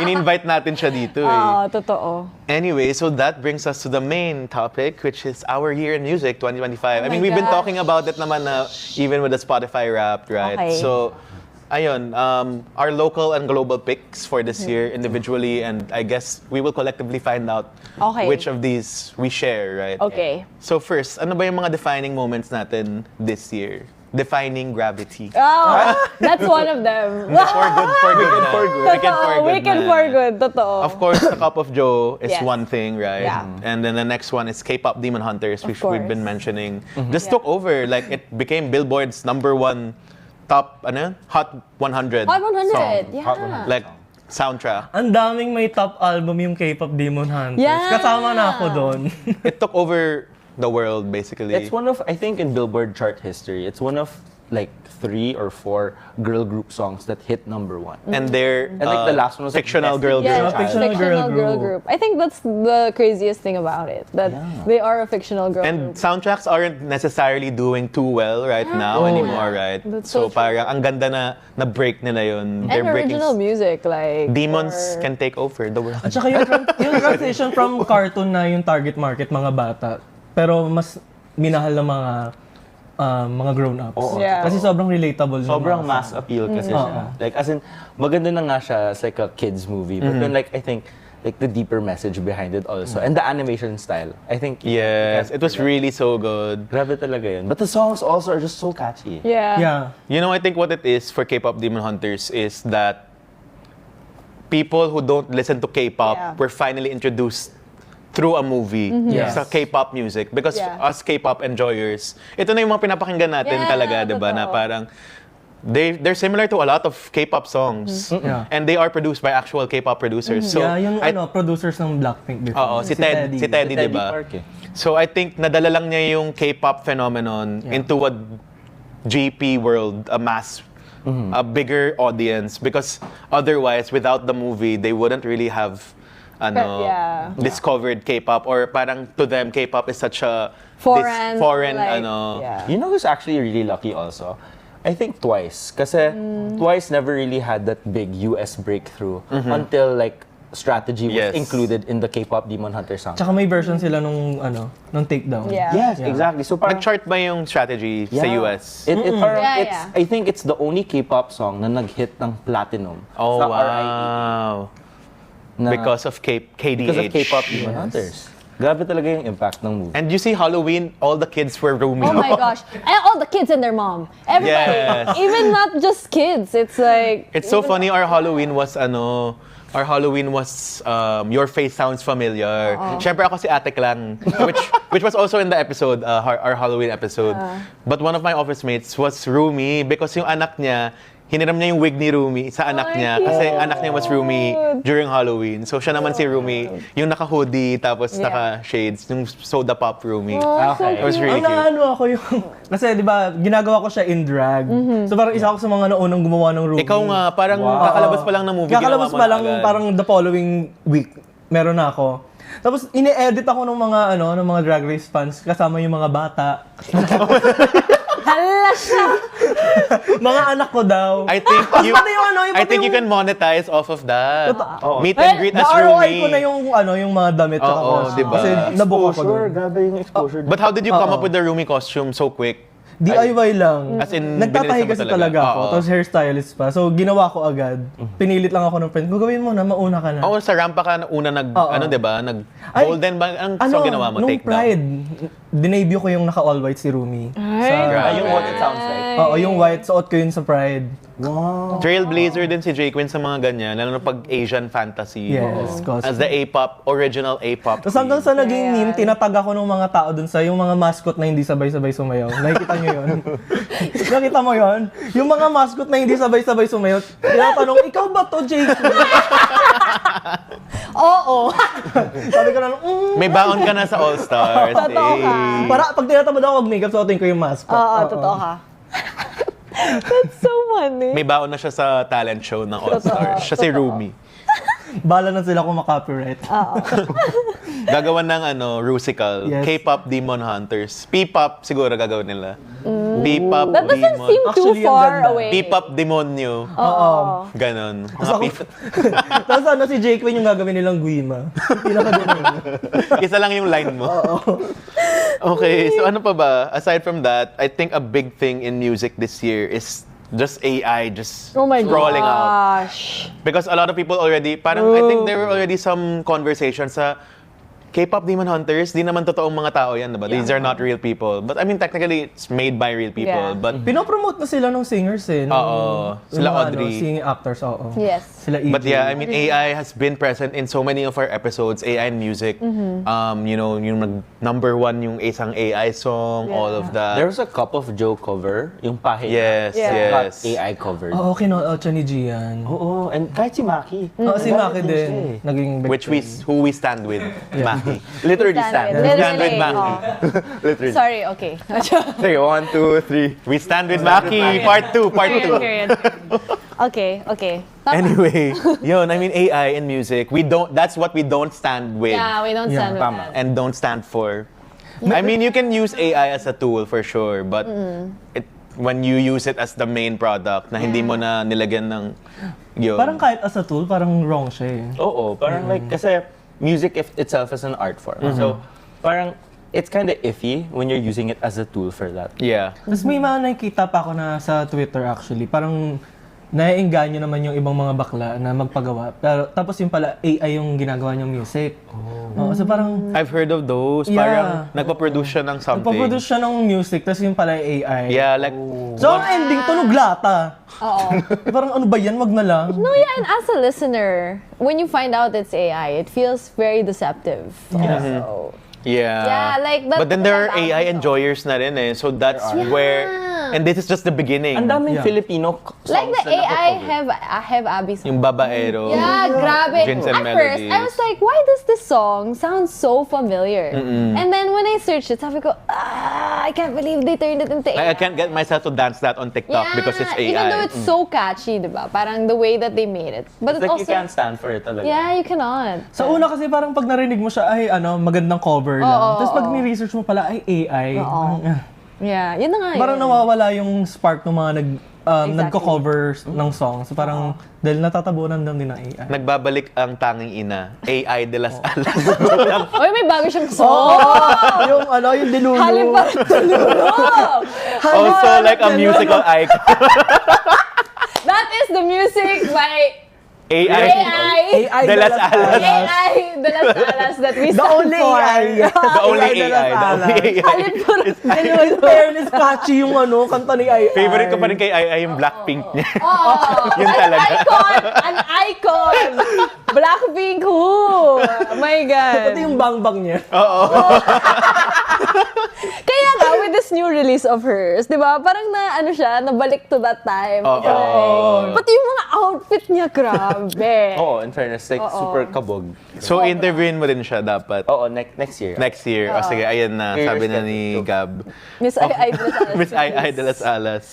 In-invite natin siya dito eh. Oo, totoo. Anyway, so that brings us to the main topic, which is our year in music 2025. I mean, my we've been gosh. talking about it naman na even with the Spotify Wrapped, right? Okay. So, ayun, our local and global picks for this year individually, and I guess we will collectively find out Okay. which of these we share, right? Okay. So first, ano ba yung mga defining moments natin this year? Defining gravity. Oh, that's one of them. For good, for good. Weekend for good. Weekend for good. Weekend na. for good. Totoo. Of course, the Cup of Joe is Yes. one thing, right? Yeah. And then the next one is K-pop Demon Hunters, which course. we've been mentioning. Just Yeah. took over. Like, it became Billboard's #1 top, Hot 100 Hot 100. song. Yeah. Hot 100. Like, soundtrack. Ang daming may top album yung K-pop Demon Hunters. Yeah. Kasama na ako doon. It took over the world, basically. It's one of, I think, in Billboard chart history, it's one of like 3 or 4 girl group songs that hit #1. And they're And like the last one was like fictional Best girl Yeah, group. it's a Fictional fictional girl girl group. group. I think that's the craziest thing about it. That they are a fictional girl And group. soundtracks aren't necessarily doing too well right now anymore, right? That's So so true. parang ang ganda na break nila yun. And original music, like... Demons or- can take over the world. At saka yung transition from cartoon na yung target market, mga bata. Pero mas minahal ng mga grown-ups. Yeah. Kasi sobrang relatable. yung Sobrang mga mass appeal kasi siya. Like, as in, maganda na nga siya as like a kid's movie. But then like, I think, like the deeper message behind it also. And the animation style. I think, Yes, you it was can't forget. really so good. Grabe talaga yun. But the songs also are just so catchy. Yeah. Yeah. You know, I think what it is for K-pop Demon Hunters is that people who don't listen to K-pop Yeah. were finally introduced through a movie Yes. sa K-pop music. Because Yeah. us K-pop enjoyers, ito na yung mga pinapakinggan natin Yeah, talaga, di ba? Na totoo. parang, they're similar to a lot of K-pop songs. Yeah. And they are produced by actual K-pop producers. So, yeah, yung I- producers ng Blackpink before. Oo, si Teddy, Si Teddy di ba? Park eh. So I think nadala lang niya yung K-pop phenomenon into what GP world a bigger audience, because otherwise, without the movie, they wouldn't really have discovered K-pop, or parang to them K-pop is such a Foreign, like, You know who's actually really lucky also? I think Twice. Kasi Twice never really had that big US breakthrough until like Strategy was included in the K-pop Demon Hunter song. Tsaka may version sila nung Takedown. Yes, exactly. So parang nag-chart ba yung Strategy sa US? I think it's the only K-pop song na nag-hit ng platinum. Oh, sa wow. Because of KDH. Because of K-pop Demon Hunters. Grabe talaga yung impact ng movie. And you see Halloween, all the kids were rooming. Oh my gosh. And all the kids and their mom. Everybody. Yes. Even not just kids. It's like... It's so funny, our Halloween was Your Face Sounds Familiar. Siyempre ako si Ate Klang, which was also in the episode, our Halloween episode. But one of my office mates was Rumi, because yung anak niya, hiniram niya yung wig ni Rumi sa anak niya, kasi anak niya was Rumi during Halloween. So siya naman si Rumi, yung naka-hoodie tapos naka-shades, yung soda pop Rumi. Okay. It was really Ang cute. naano ako yung... Kasi di ba, ginagawa ko siya in drag. So parang isa ako sa mga naunang gumawa ng Ruby. Ikaw nga, parang kakalabas pa lang ng movie, Kakalabas ginawa mo pa na lang, agad. parang the following week, meron na ako. Tapos ini-edit ako ng mga Drag Race fans kasama yung mga bata. Hala siya! Mga anak ko daw. I think you, Pati yung yung I think you can monetize off of that. Meet and greet as Na-ROI Rumi. ko na yung mga damit sa costume. diba? Kasi nabuko ko doon. Grabe yung exposure. But how did you come up with the Rumi costume so quick? DIY lang. As in, Nagtatahi binilisan mo kasi talaga? talaga ako. Oo. Tapos hairstylist pa. So, ginawa ko agad. Pinilit lang ako ng friend. Gagawin mo na, mauna ka na. Oo, sa rampa ka na una diba? Ay, Golden ba? Ang song ginawa mo? nung Take Pride, down. dinebut ko yung naka-all white si Rumi. Yung What It Sounds Like. Oo, yung white, suot ko yun sa Pride. Wow. Trailblazer din si J. Quinn sa mga ganyan, lalo na pag Asian fantasy. Yes, cosplay. As the A-pop, original A-pop. Tapos hanggang sa naging meme, tinatag ako ng mga tao dun sa yung mga mascot na hindi sabay-sabay sumayaw. Nakikita nyo yun? Nakita mo yun? Yung mga mascot na hindi sabay-sabay sumayaw, tinatanong, ikaw ba to, Jake? Oo. Sabi ko na, May baon ka na sa All-Stars. Totoo ka. Para pag tinatamad ako mag-makeup, suotin ko yung mascot. Oo, totoo ka. That's so funny. May baon na siya sa talent show ng All-Stars. Siya si Rumi. Bala na sila kung makopyright. Gagawan ng Rusical. Yes. K-pop Demon Hunters. P-pop siguro gagawin nila. P-pop That doesn't Demon. seem too Actually, ang far ganda. away. P-pop Demonyo. Oo. Ganon. Tapos si Jake Quinn yung gagawin nilang Guima. Isa lang yung line mo. Okay, so ano pa ba? Aside from that, I think a big thing in music this year is just AI Oh my scrolling out. gosh. Because a lot of people already, I think there were already some conversations sa K-pop Demon Hunters, di naman totoong mga tao yan, diba? These are not real people. But I mean, technically, it's made by real people. Yeah. But Pinopromote na sila ng singers eh. Oo. Sila Audrey. Singing actors, oo. Yes. Sila EJ. But yeah, I mean, AI has been present in so many of our episodes. AI in music, yung number one yung isang AI song, all of that. There was a Cup of Joe cover, yung Pahina. Yes, Yeah. yes. Got AI covered. Oo, kinood siya ni Gian. Oo, and kahit si Maki. Oo, si Maki din. Naging Which who we stand with, Maki. Literally Stand stand. with. We stand with Literally, Maki. Literally. Sorry, okay. Say 1, 2, 3. We stand with Maki. Part 2, part 2. Period. Okay. Anyway, yun, I mean, AI in music, that's what we don't stand with Yeah, we don't stand with tama. that. and don't stand for. I mean, you can use AI as a tool for sure, but when you use it as the main product na hindi mo na nilagyan ng yun. Parang kahit as a tool, parang wrong siya eh. Oo, parang like, kasi music itself is an art form. So, parang, it's kind of iffy when you're using it as a tool for that. Yeah. Tapos may mga nakikita pa ako na sa Twitter actually, parang naiengganyo naman yung ibang mga bakla na magpagawa. Pero tapos yung pala AI yung ginagawa niyang music. So parang I've heard of those. Yeah. Parang nagpa-produce siya ng something. nagpo-produce siya ng music, tapos yung pala AI. Yeah, like, So ang ending, tunog lata. Oo. Parang ano ba yan, wag na lang. No, yeah, and as a listener, when you find out it's AI, it feels very deceptive. Also. Yeah, like that. But then there are that AI sound. enjoyers na rin eh. So that's where, and this is just the beginning. Ang daming Yeah. Filipino songs Like the na AI nakocover. have Abby's. Yung babaero. Yeah, grabe. Gins and At first, I melodies. was like, why does this song sound so familiar? And then when I searched it, sabi ko, I can't believe they turned it into AI. I can't get myself to dance that on TikTok because it's AI. Even though it's so catchy, diba? Parang the way that they made it. But It's it's like you also, can't stand for it talaga. yeah, you cannot. Sa una kasi parang pag narinig mo siya, ay magandang cover lang. Tapos pag ni-research mo pala, ay AI. Yeah, yun na nga Parang yun. nawawala yung spark ng mga Exactly. nagko-cover ng songs. So parang dahil natatabunan lang din ng AI. Nagbabalik ang tanging ina, AI de las alas. Oy, may bago siyang song! yung dinulo. Halip pa rin tulo! Also like a musical icon. That is the music by AI AI. de las alas. AI de las alas that we The stand only for. AI. The only AI. The only AI. Halip pa rin tulo! In fairness, catchy yung kanta ni AI. Favorite ko pa rin kay AI yung Blackpink niya. Oh, Yun talaga. An icon! Blackpink who? Oh my God. Pati yung bang-bang niya. Kaya nga, with this new release of hers, di ba, parang na, ano siya, nabalik to that time. Pati yung mga outfit niya, grabe. Oo, in fairness, like super kabog. So interviewin mo din siya dapat Oo, next year. next year. O sige, ayan na, Year sabi na schedule. ni Gab. Miss AI de las Alas. Miss AI de las Alas.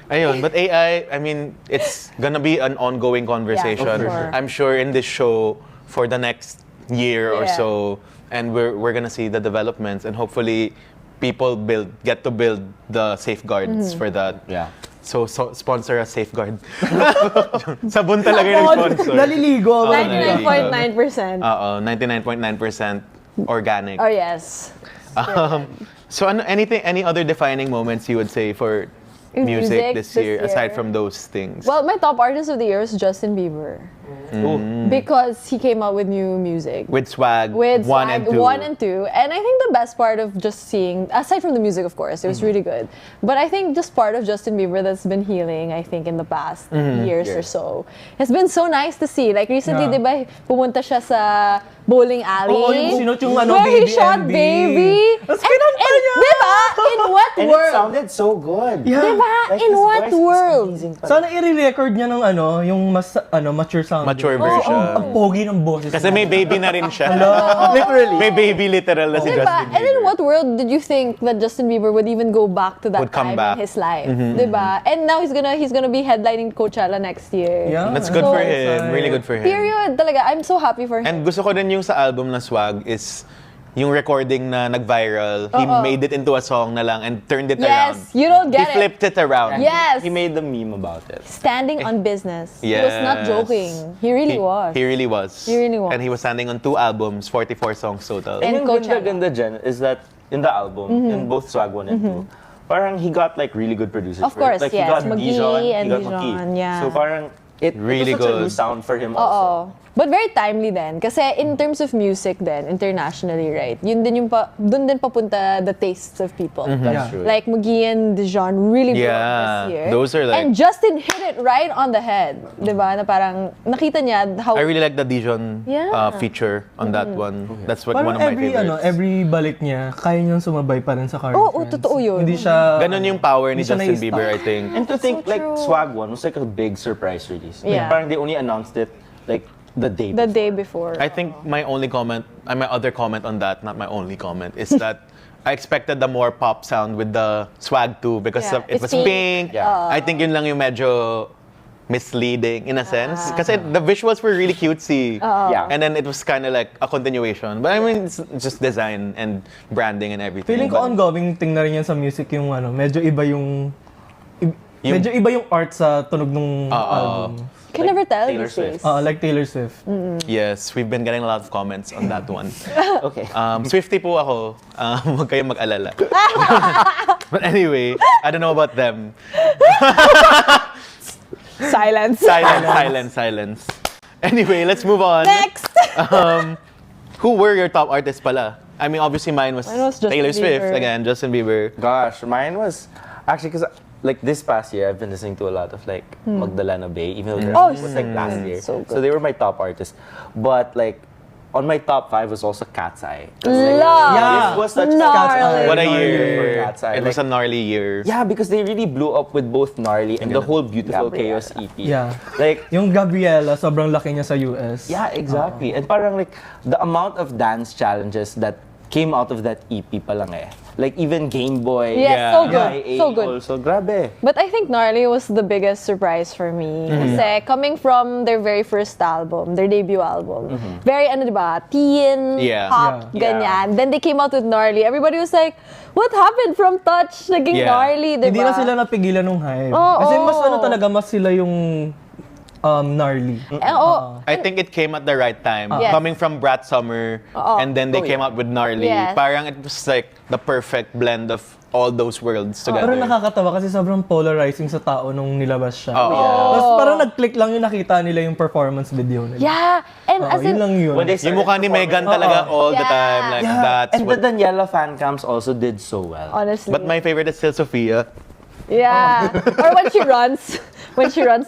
Ayun, but AI, I mean, it's gonna be an ongoing conversation. Yeah, for sure. I'm sure in this show for the next year or Yeah. so, and we're gonna see the developments, and hopefully people get to build the safeguards for that. Yeah. So sponsor a safeguard. Sabon talaga yung sponsor. Naliligo. 99.9%. Oo, 99.9% organic. Oh, yes. So any other defining moments you would say for In music this year, aside year? from those things? Well, my top artist of the year is Justin Bieber. Because he came out with new music. with swag, With one Swag and two. 1 and 2. And I think the best part of just seeing, aside from the music, of course, it was really good. But I think just part of Justin Bieber that's been healing, I think, in the past years or so, has been so nice to see. Like recently, Yeah. di ba, pumunta siya sa bowling alley. Oo, yung sinot yung where he Baby shot MB. Baby. Tapos kinanta niya! Di ba? In what And it world? sounded so good. Yeah. Di ba? Like, In his what voice is world? amazing pala. Sana i-record niya ng yung mas mature sound. Mature version. Ang pogi ng boses. Kasi may baby na rin siya. Literally. May baby literal na si Diba? Justin And in Bieber. what world did you think that Justin Bieber would even go back to that Would come time back. in his life? Diba? And now he's gonna be headlining Coachella next year. Yeah. That's good So for him. Really good for him. Period. Talaga, I'm so happy for him. And gusto ko din yung sa album na Swag is yung recording na nag-viral. He made it into a song na lang and turned it around. Yes, you don't get He it. flipped it around. Yes. He made the meme about it. Standing on business. He was not Yes. joking. He really was. He really was. He really was. And he was standing on 2 albums, 44 songs total. And And yung Coachella. ganda Jen, is that in the album, in both Swag 1 and 2, parang he got like really good producers. Of for it. course, like, yes. He got McGee Dijon, and he got Dijon, McGee. yeah. So parang it Really was such a new good. sound for him Oo. also. But very timely din. Kasi in terms of music then, internationally, right? Yun din yung dun din papunta the tastes of people. That's Yeah. true. Like McGee and Dijon really broke Yeah, this year. those are like- And Justin hit it right on the head. Diba? Na parang nakita niya how... I really like the Dijon Yeah. feature on that one. That's what, Parang one of my every, favorites. every balik niya, kaya niyang sumabay pa rin sa current Oo, trends. totoo yun. Hindi siya... Ganon yung power ni Hindi siya Justin na-stop. Bieber, I think. And to think so like true. Swag 1 was like a big surprise release. Like, Yeah. parang they only announced it like the day the before. day before. I think my other comment on that, not my only comment, is that I expected the more pop sound with the Swag 2 because Yeah. it It's was pink. pink. Yeah. I think yun lang yung medyo misleading in a sense. Kasi the visuals were really cutesy. Yeah. And then it was kind of like a continuation. But I mean, it's just design and branding and everything. Feeling ko But- ongoing thing na rin yan sa music yung medyo iba medyo iba yung art sa tunog ng album. Can never tell Taylor these Swift. days. Like Taylor Swift. Yes, we've been getting a lot of comments on that one. Okay. Swiftie po ako. Huwag kayong mag-alala. But anyway, I don't know about them. Silence. Silence. Anyway, let's move on. Next! Who were your top artists pala? I mean, obviously mine was, Mine was Justin Taylor Swift, Bieber. again, Justin Bieber. Gosh, mine was actually because like this past year I've been listening to a lot of like Magdalena Bay, even though their Oh, album was like last year. so good. So they were my top artists. But like on my top 5 was also Cat's Eye. Love. Yeah. This was such Gnarly. What a gnarly year. for Cat's Eye. It was a gnarly year. Yeah, because they really blew up with both Gnarly and the whole Beautiful Gabriella. Chaos EP. Yeah. Like, Yung Gabriella, sobrang laki niya sa US. yeah, exactly. And parang like, the amount of dance challenges that came out of that EP pa lang eh. Like, even Game Boy. Yes, Yeah. so good. IA So good. Also, grabe. But I think Gnarly was the biggest surprise for me. Kasi coming from their very first album, their debut album, very ano diba, teen, Yeah. pop, Yeah. ganyan. Then they came out with Gnarly. Everybody was like, what happened from Touch? Naging Yeah. Gnarly, diba? Hindi na sila napigilan ng hype. Oo. Kasi mas ano talaga, mas sila yung gnarly. Oh, I think it came at the right time. Yes. Coming from Brat Summer, and then they came out with Gnarly. Yes. Parang it was like the perfect blend of all those worlds Pero together. nakakatawa kasi sobrang polarizing sa tao nung nilabas siya. Oo. Tapos parang nag-click lang yung nakita nila yung performance video nila. yeah. And Oo, as in, yun lang yun. When they Yung mukha ni Megan talaga all the Yeah. time. Like, that's And what... the Daniela fan cams also did so well. honestly. But my favorite is still Sophia. Yeah. Or when she runs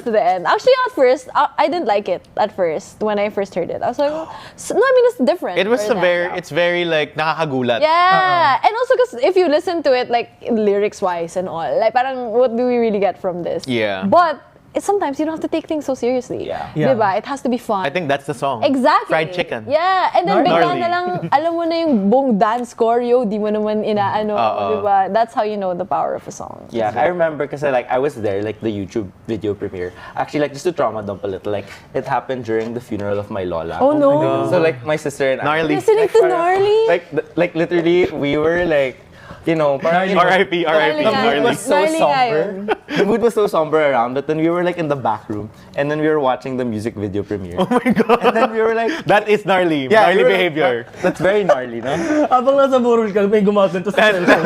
to the end. Actually, at first, I didn't like it at first when I first heard it. I was like, no, I mean, it's different. It was for them. it's very like nakakagulat. Yeah. And also because if you listen to it like lyrics-wise and all, like parang what do we really get from this? Yeah. But sometimes you don't have to take things so seriously. Yeah. Yeah. Diba? It has to be fun. I think that's the song. Exactly. Fried chicken. Yeah. And then bigla Gnarly. na lang, alam mo na yung buong dance choreo, di mo naman inaano, diba? That's how you know the power of a song. Yeah, I remember because I was there, like the YouTube video premiere. Actually, like just to trauma dump a little, like it happened during the funeral of my Lola. Oh no. So like my sister and I, Gnarly. Listening to parang- Gnarly? like literally we were like, you know, parang, you know, R.I.P. R.I.P. Gnarly the mood nga. was so Gnarly nga somber. yun. The mood was so somber around, but then we were like in the back room, and then we were watching the music video premiere. Oh my god! And then we were like, That is gnarly. we Gnarly were like, behavior. That's very gnarly, no? Habang nasa burol ka, may gumagano to sa cellphone.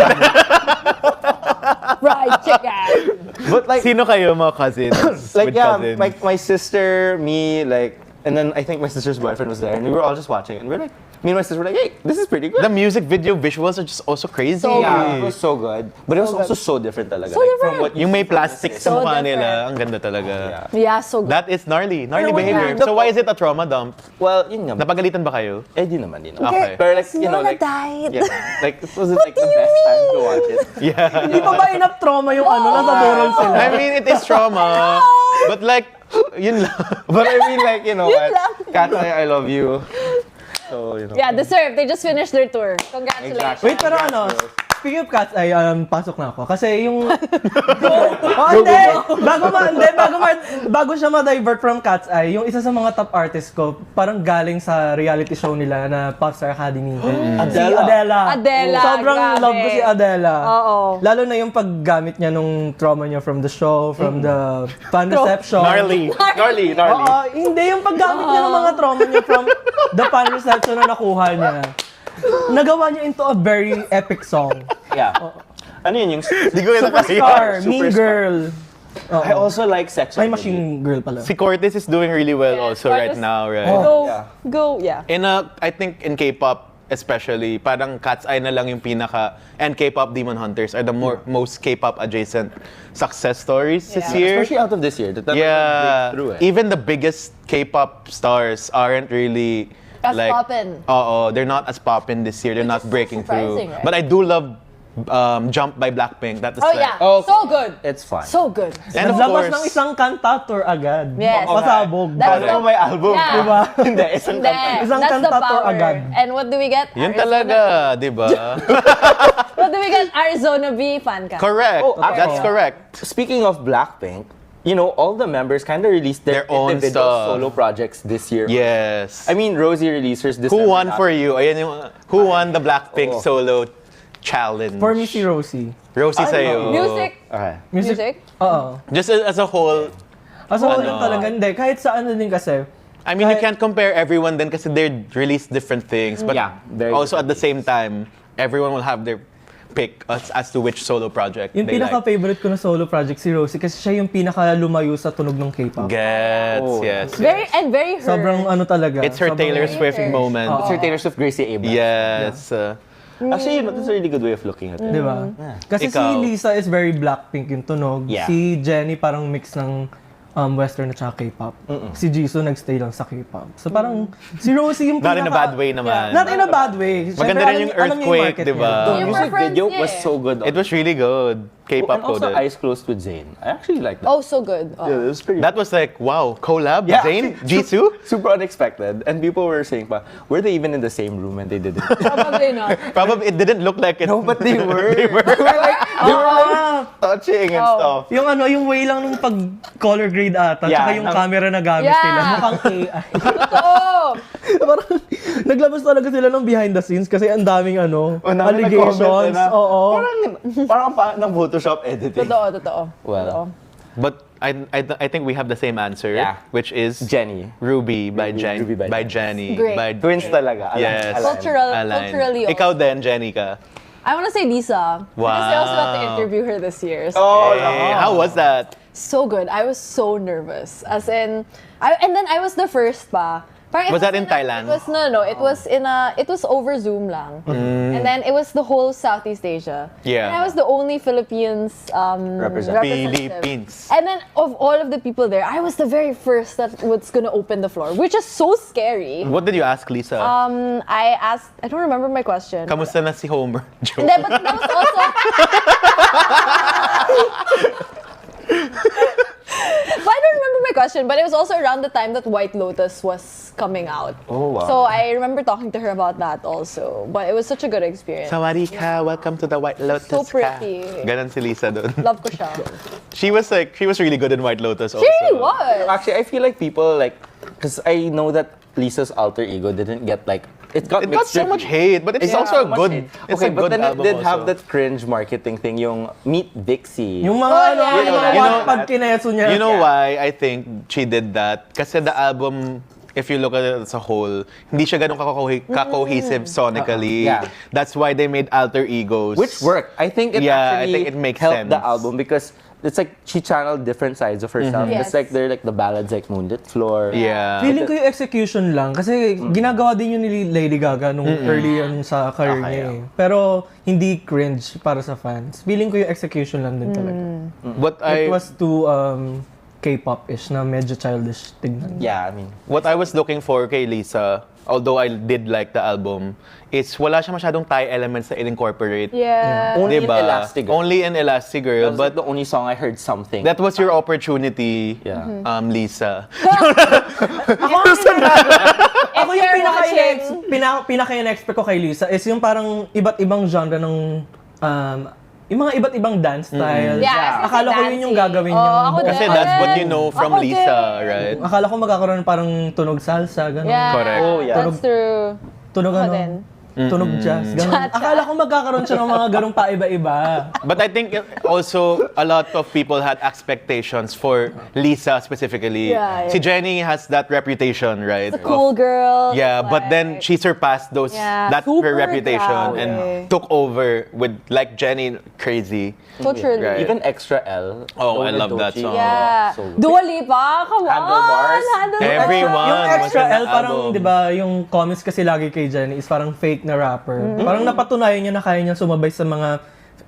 Fried chicken. But like, Sino kayo mga cousins? like with yeah, cousins? my sister, me, like, and then I think my sister's boyfriend was there, and we were all just watching, and we're like, me and my sister were like, hey, this is pretty good. The music video visuals are just also crazy. So Yeah, it was so good, but it was also so different talaga. So like, different. From what Yung may plastic sa So mukha different. nila, ang ganda talaga. Yeah, so good. That is gnarly. Gnarly Pero behavior. wala. So why is it a trauma dump? Well, yun nga. Napagalitan ba kayo? Eh, di naman. Okay. Pero like, you know, Lola like, died. yeah, like, it wasn't like the best time to watch it. Yeah. Hindi pa ba enough trauma yung ano, nasa burol sila? I mean, it is trauma. But like, yun lang. But I mean, like, you know Yun what? lang. Kat, I love you. So, you know. Yeah, deserved. They just finished their tour. Congratulations. Exactly. Wait, pero ano, speaking of cats, ay pasok na ako. Kasi yung... oh, hindi! Bago siya ma-divert from Cat's Eye, yung isa sa mga top artists ko, parang galing sa reality show nila na Popstar Academy. Si Adela. Adela, Sobrang grabe. love ko si Adela. Oo. Lalo na yung paggamit niya nung trauma niya from the show, from the fan reception. Gnarly. Gnarly. Oo, hindi yung paggamit niya ng mga trauma niya from the fan reception na nakuha niya. Nagawa niya into a very epic song. Yeah. Ano yun yung... Di ko ito kaya. Superstar, Mean Superstar. Girl. I also like Sex May on the Machine Girl pala. Si Cortez is doing really well also right Cortez- now, right? Go, Yeah. go, yeah. I think in K-pop especially, parang Cat's Eye na lang yung pinaka, and K-pop Demon Hunters are the most K-pop adjacent success stories this Yeah. year. Especially out of this year. That Yeah, breakthrough, eh. even the biggest K-pop stars aren't really As like, poppin'. they're not as poppin' this year. They're Which not is so breaking through. surprising, right? But I do love Jump by Blackpink. That is Oh like, yeah, Oh, so good. It's fun. So good. And of Naglabas course, ng isang kantator agad. Yes. Pasabog. That's Ano may album? Yeah. Diba? Hindi, isang Hindi, kanta. Isang that's the kantator power. agad. And what do we get? yun Arizona- talaga, di ba? What do we get? Arizona B fan ka. Correct. Oh, That's okay. correct. Speaking of Blackpink, you know, all the members kind of released their own individual stuff. solo projects this year. Yes. I mean, Rosie released hers this Who won for you? Ayan yung, who won the Blackpink Oh. solo challenge? For me, si Rosie. Rosie sa'yo. Music. Okay. Music. Oo. Just as a whole, As a whole Ano? lang talaga, hindi. Kahit sa ano din kasi. I mean, you can't compare everyone then kasi they release different things. But Yeah, very also at different the same time, everyone will have their pick as to which solo project Yung they like. pinaka-favorite ko na solo project, si Rosie, kasi siya yung pinaka-lumayo sa tunog ng K-pop. Gets, Oh, yes. Very her. Sobrang ano talaga. It's her sobrang- Taylor Swift Taylor. moment. It's her Taylor Swift, Gracie Abrams. Yes. Actually, you know, that's a really good way of looking at it. Di ba? Kasi si Ikaw? Lisa is very Blackpink yung tunog. Yeah. Si Jennie parang mix ng Western at saka K-pop. Si Jisoo nagstay lang sa K-pop. So parang si Rosie yung Not in a bad way naman. Not in a bad way. Maganda rin yung Earthquake, di ba? The Yung music video preference was niya eh. so good. It was really good. K-pop and also coded. Eyes Closed with Zayn. I actually like that. Oh, so good. Oh. Yeah, it was pretty. That was like, wow, collab? Yeah, Zayn? actually, Jisoo? Super unexpected. And people were saying, pa, were they even in the same room when they did it? Probably not. Probably it didn't look like it. No, but they were. They were. They were like touching and Oh. stuff. Yung yung way lang nung pag color grade ata, Yeah, tsaka yung camera na gamit Yeah. nila, mukhang AI. Oh! Parang naglabas talaga sila ng behind the scenes kasi ang daming daming allegations. nag-comment na, Oo. Parang ng Photoshop editing. Totoo. Well, But I think we have the same answer, Yeah. which is Jenny. Ruby by Ruby by Jenny. Great. By Twins talaga. Align, Yes. align. Culturally also. Ikaw din, Jenny ka. I want to say Lisa. Because I also got to Wow. interview her this year. So Oh, Hey, how was that? so good. I was so nervous. As in, and then I was the first pa. Parang it Was that in Thailand? It was no. It was it was over Zoom lang. And then it was the whole Southeast Asia. Yeah. And I was the only Philippines representative. Philippines. And then of all of the people there, I was the very first that was gonna open the floor, which is so scary. What did you ask, Lisa? I asked. I don't remember my question. Kamusta na si Homer? Joke. Hindi, but that was also. But I don't remember my question, but it was also around the time that White Lotus was coming out. Oh, wow. So I remember talking to her about that also. But it was such a good experience. Sawadee ka, welcome to the White Lotus So ka. pretty. Ganon si Lisa doon. Love ko siya. She was really good in White Lotus also. She really was. Actually, I feel like people because I know that Lisa's alter ego didn't get it got It got so much hate, but it's also a so much good, hate. it's Okay, a but good then it album did also. have that cringe marketing thing, yung Meet Vixie. Yung mga Oh, yeah, yung mga yeah. Wattpad kineso niya. You know why I think she did that? Kasi the album, if you look at it as a whole, hindi siya ganun ka-cohesive sonically. Yeah. That's why they made alter egos. Which worked. I think it Yeah, I actually think it makes helped the sense. album because it's like she channeled different sides of herself. Yes. It's like they're like the ballads like Moonlit Floor. Yeah. Feeling ko yung execution lang kasi ginagawa din yun ni Lady Gaga nung early yun sa career Okay, niya eh. Pero hindi cringe para sa fans. Feeling ko yung execution lang din talaga. What It I was too K-pop-ish na medyo childish tignan. Yeah, I mean, what I was looking for kay Lisa, although I did like the album, is wala siya masyadong Thai elements na in-incorporate. Yeah. only Diba? in Elastic Girl. Only in Elastic Girl, That was like but the only song I heard something. that was your opportunity, Yeah. Lisa. Ako yung you're watching- pinaka-in-expect ko kay Lisa is yung parang iba't ibang genre ng yung mga iba't ibang dance style. Yeah, Akala ko yun yung dancing. gagawin niya. Oh, ako Kasi din. that's what you know from Ako Lisa, din. right? Akala ko magkakaroon parang tunog salsa, gano'n. Yeah. Correct. Oh, yeah. That's true. Tunog Ako ano? din. Tunog jazz, gano'n. Cha-cha. Akala ko magkakaroon siya ng mga ganong paiba-iba. But I think also a lot of people had expectations for Lisa specifically. Yeah, yeah. Si Jenny has that reputation, right? The cool girl. Yeah, but then she surpassed those Yeah, that super her reputation grabe. and took over with like Jenny crazy. Totally. Right. Even Extra L. Oh, I Lower love that Dochi. song. Yeah. So good. Dua Lipa, come on. Handlebars. Handlebars. Everyone Yung was extra in the L, parang, album. di ba, yung comments kasi lagi kay Jenny is parang fake na rapper. Parang napatunayan niya na kaya niya sumabay sa mga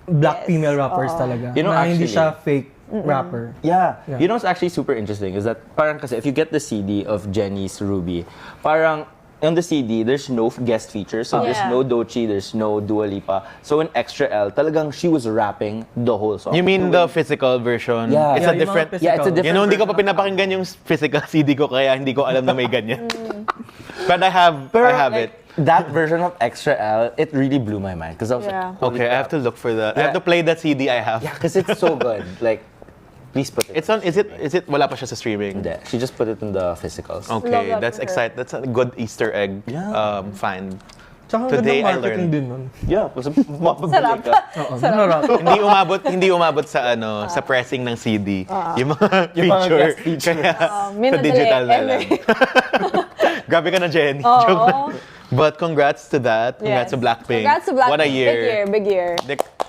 black Yes. female rappers talaga. You know, na hindi actually- siya fake rapper. Yeah. You know what's actually super interesting is that parang kasi if you get the CD of Jenny's Ruby, parang on the CD, there's no guest features. So there's Yeah. no Doechii, there's no Dua Lipa. So in Extra L, talagang she was rapping the whole song. You mean the physical version? Yeah. It's a Yeah, yung mga different. physical. Yeah, it's a different You know, hindi ko pa version. pinapakinggan yung physical CD ko kaya hindi ko alam na may ganyan. But I have Like, it. That version of Extra L, it really blew my mind because I was Yeah. like, holy Okay, I have crap. to look for that. I have Yeah. to play that CD I have. Yeah, because it's so good. Like, please put it. It's on. Is it? Wala pa siya sa streaming. Hindi. She just put it in the physicals. Love Okay, that that's for her. exciting. That's a good Easter egg. Yeah. Find. Tsaka Today gandang I marketing learned. din nun. Yeah, was mapabili Sarap. ka. Oo, masarap. Hindi umabot sa sa pressing ng CD. Yung mga Yung mga feature. guest features. Kaya sa minadali. digital na lang. Anyway. Grabe ka na, Jenny. Oo. Joke lang. But congrats to that. Congrats Yes. to Blackpink. Congrats to Blackpink. What a year. Big year.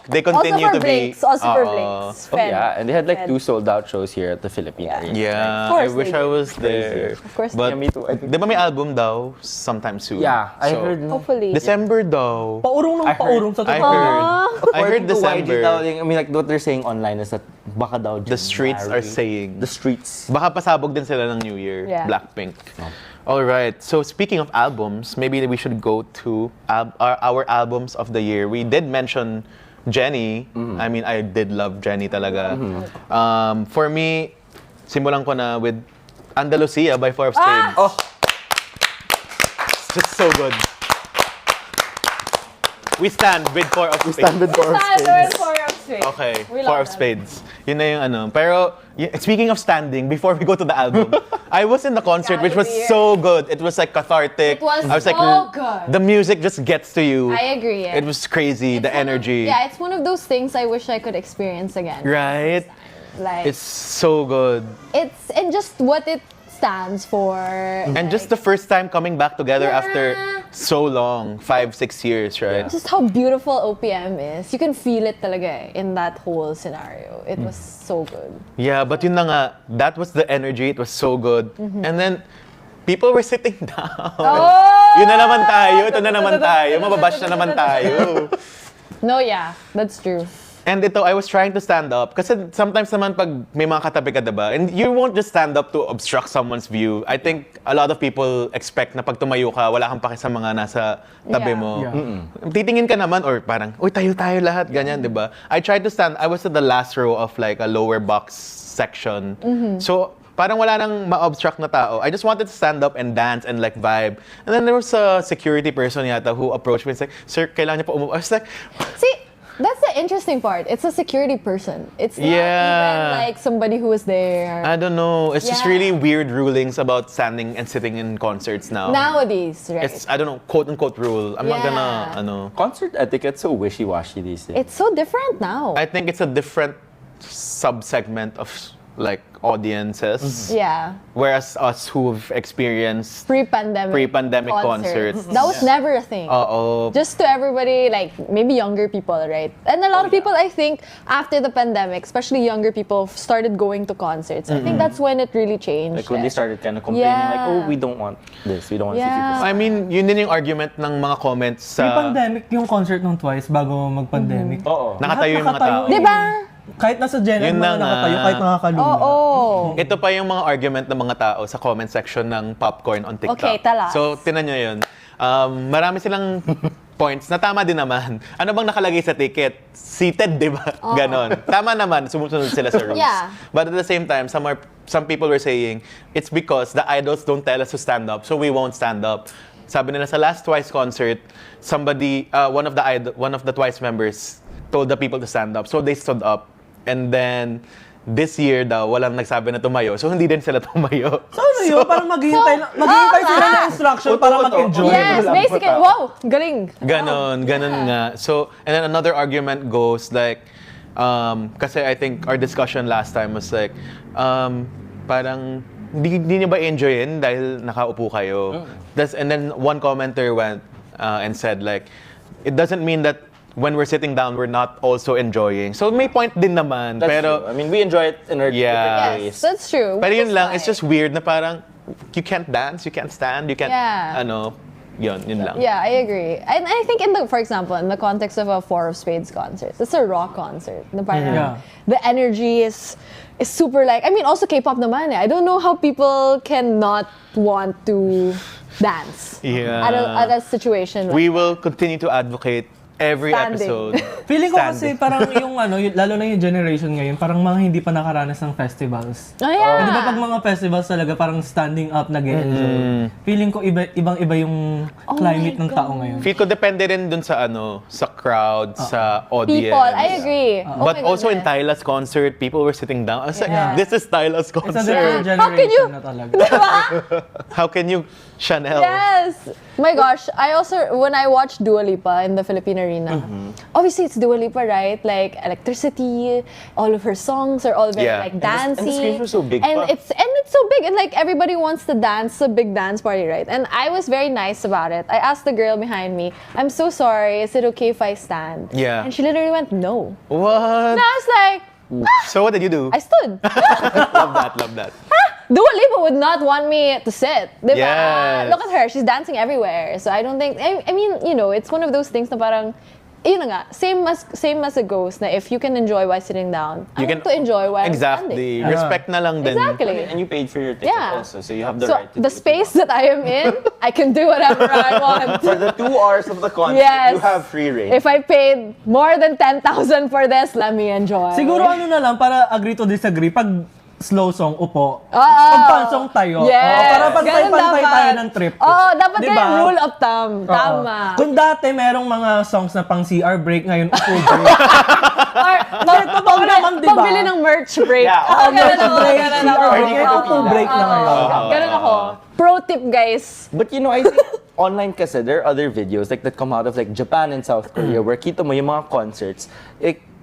They continue Also for to Blinks. be. Also for Oo. Blinks. Oh, yeah, and they had like Fed. 2 sold-out shows here at the Philippine Yeah. Arena. Yeah, Of course I wish they I do. was there. Of course But Yeah, me too. I think- di ba may album daw sometime soon? Yeah, I So, heard. Hopefully. December daw. Paurong ng I heard- paurong sa I totoo. heard. I heard According to YG December. daw, I mean, like what they're saying online is that baka daw the streets are January. saying. The streets. Baka pasabog din sila ng New Year, Yeah. Blackpink. All right. So speaking of albums, maybe we should go to our albums of the year. We did mention Jenny. I mean, I did love Jenny talaga. For me, simulan ko na with Andalusia by Four of Spades. Oh, It's just so good. We stand with Four of Spades. Four of Spades. Okay, We Four love of them. Spades. Yun na yung ano. Pero, speaking of standing, before we go to the album, I was in the concert, which was so good. It was like cathartic. It was I was like, so good. The music just gets to you. I agree. It was crazy, the energy. Yeah, it's one of those things I wish I could experience again. Right? Like It's so good. it's and just what it stands for. And just the first time coming back together after so long, 5-6 years, right? just how beautiful OPM is. You can feel it talaga in that whole scenario. It was so good. Yeah, but yun na nga, that was the energy. It was so good. And then, people were sitting down. Oh! Yun na naman tayo. Ito na naman tayo. Mababash na naman tayo. No, yeah, that's true. And ito, I was trying to stand up. Kasi sometimes naman pag may mga katabi ka, diba? And you won't just stand up to obstruct someone's view. I think a lot of people expect na pag tumayo ka, wala kang paki sa mga nasa tabi Yeah. mo. Yeah. Titingin ka naman or parang, uy, tayo-tayo lahat, ganyan, diba? I tried to stand, I was at the last row of like a lower box section. So, parang wala nang ma-obstruct na tao. I just wanted to stand up and dance and like vibe. And then there was a security person yata who approached me and said, sir, kailangan niyo po umupo. I was like, See, that's the interesting part. It's a security person. It's not Yeah. even like somebody who was there. I don't know. It's just Yeah. really weird rulings about standing and sitting in concerts now. Nowadays, right? It's, I don't know, quote-unquote rule. I'm not gonna, Yeah. ano. concert etiquette's so wishy-washy these days. It's so different now. I think it's a different sub-segment of like audiences. Yeah. Whereas us who've experienced Pre-pandemic concerts. That was never a thing. Uh-oh. Just to everybody, like maybe younger people, right? And a lot of people, I think, after the pandemic, especially younger people, started going to concerts. I think that's when it really changed. Like when they eh. started kind of complaining, like, Yeah. oh, we don't want this, we don't want to see Yeah. people. I mean, yun din yung argument ng mga comments sa... Pre-pandemic yung concert nung Twice bago mag-pandemic. Oo. Nakatayo yung mga tao. Nakatayo. Di ba? Kahit nasa Gen Yun Ed, na mga nga. nakatayo, kahit nakakaluma. Oo. Ito pa yung mga argument ng mga tao sa comment section ng Popcorn on TikTok. Okay, tell us. So, tinan nyo yun. Marami silang points na tama din naman. Ano bang nakalagay sa ticket? Seated, di ba? Ganon. Tama naman, sumusunod sila sa rules. Yeah. But at the same time, some people were saying, it's because the idols don't tell us to stand up, so we won't stand up. Sabi nila sa last Twice concert, somebody, one of the Twice members told the people to stand up, so they stood up. And then, this year daw, walang nagsabi na tumayo, so hindi din sila tumayo. So ano yun? Parang maghihintay sila ng instruction para mag-enjoy. Yes, basically. Wow, galing. Ganon nga. So, and then another argument goes like, kasi I think our discussion last time was like, parang, hindi niyo ba enjoyin dahil nakaupo kayo? And then one commenter went and said like, it doesn't mean that when we're sitting down, we're not also enjoying. So may point din naman. That's pero, true. I mean, we enjoy it in our Yeah. different ways. Yes, that's true. pero yun That's lang, fine. it's just weird na parang, you can't dance, you can't stand, you can't, Yeah. yun lang. Yeah, I agree. And I think for example, in the context of a Four of Spades concert, it's a rock concert. Na parang Yeah. the energy is super like, I mean, also K-pop naman eh. I don't know how people cannot want to dance Yeah. at a situation like We will continue to advocate every Standing. episode. Feeling ko kasi Standing. parang lalo na yung generation ngayon, parang mga hindi pa nakaranas ng festivals. Oh, yeah. Di ba pag mga festivals talaga parang standing up nag-enjoy. Feeling ko ibang-iba yung climate ng tao ngayon. Feel ko depende rin dun sa sa crowd, sa audience. People, I agree. Oh But my also in goodness. Tyla's concert, people were sitting down. I was like, Yeah. this is Tyla's It's a concert. different How can you- generation na talaga. How can you, Chanel? Yes! My gosh, when I watched Dua Lipa in the Philippine Arena, obviously it's Dua Lipa, right? Like electricity, all of her songs are all very Yeah. like And the dancey. screens were so big And pa. it's so big, and like everybody wants to dance, it's a big dance party, right? And I was very nice about it. I asked the girl behind me, I'm so sorry, is it okay if I stand? Yeah. And she literally went, no. What? And I was like, So what did you do? I stood. Love that. Dua Lipa would not want me to sit. Diba? Yes. Look at her. She's dancing everywhere. So I don't think... I mean, it's one of those things na parang... yun na nga, same as it goes na if you can enjoy while sitting down, I want to enjoy while Exactly. standing. Respect na lang din. Exactly. And you paid for your ticket Yeah. also, so you have the So right to the do it. space that I am in, I can do whatever I want. For the 2 hours of the concert, Yes. you have free reign. If I paid more than 10,000 for this, let me enjoy. Siguro ano na lang, para agree to disagree, pag slow song, upo. Oo. Pag pansong tayo. Yes. Para Ganun pantay-pantay dapat. tayo ng trip. Oo, dapat Diba? yung rule of thumb. Oo. Tama. Kung dati merong mga songs na pang CR break, ngayon upo break. Or, totoo naman, diba? Pambili ng merch break. Yeah. Oo, ganun ako. break, Ganun CR ako. break, upo break na ngayon. Ganun ako. Pro tip, guys. But you know, I think online kasi, there are other videos like that come out of like Japan and South Korea where kita mo yung mga concerts,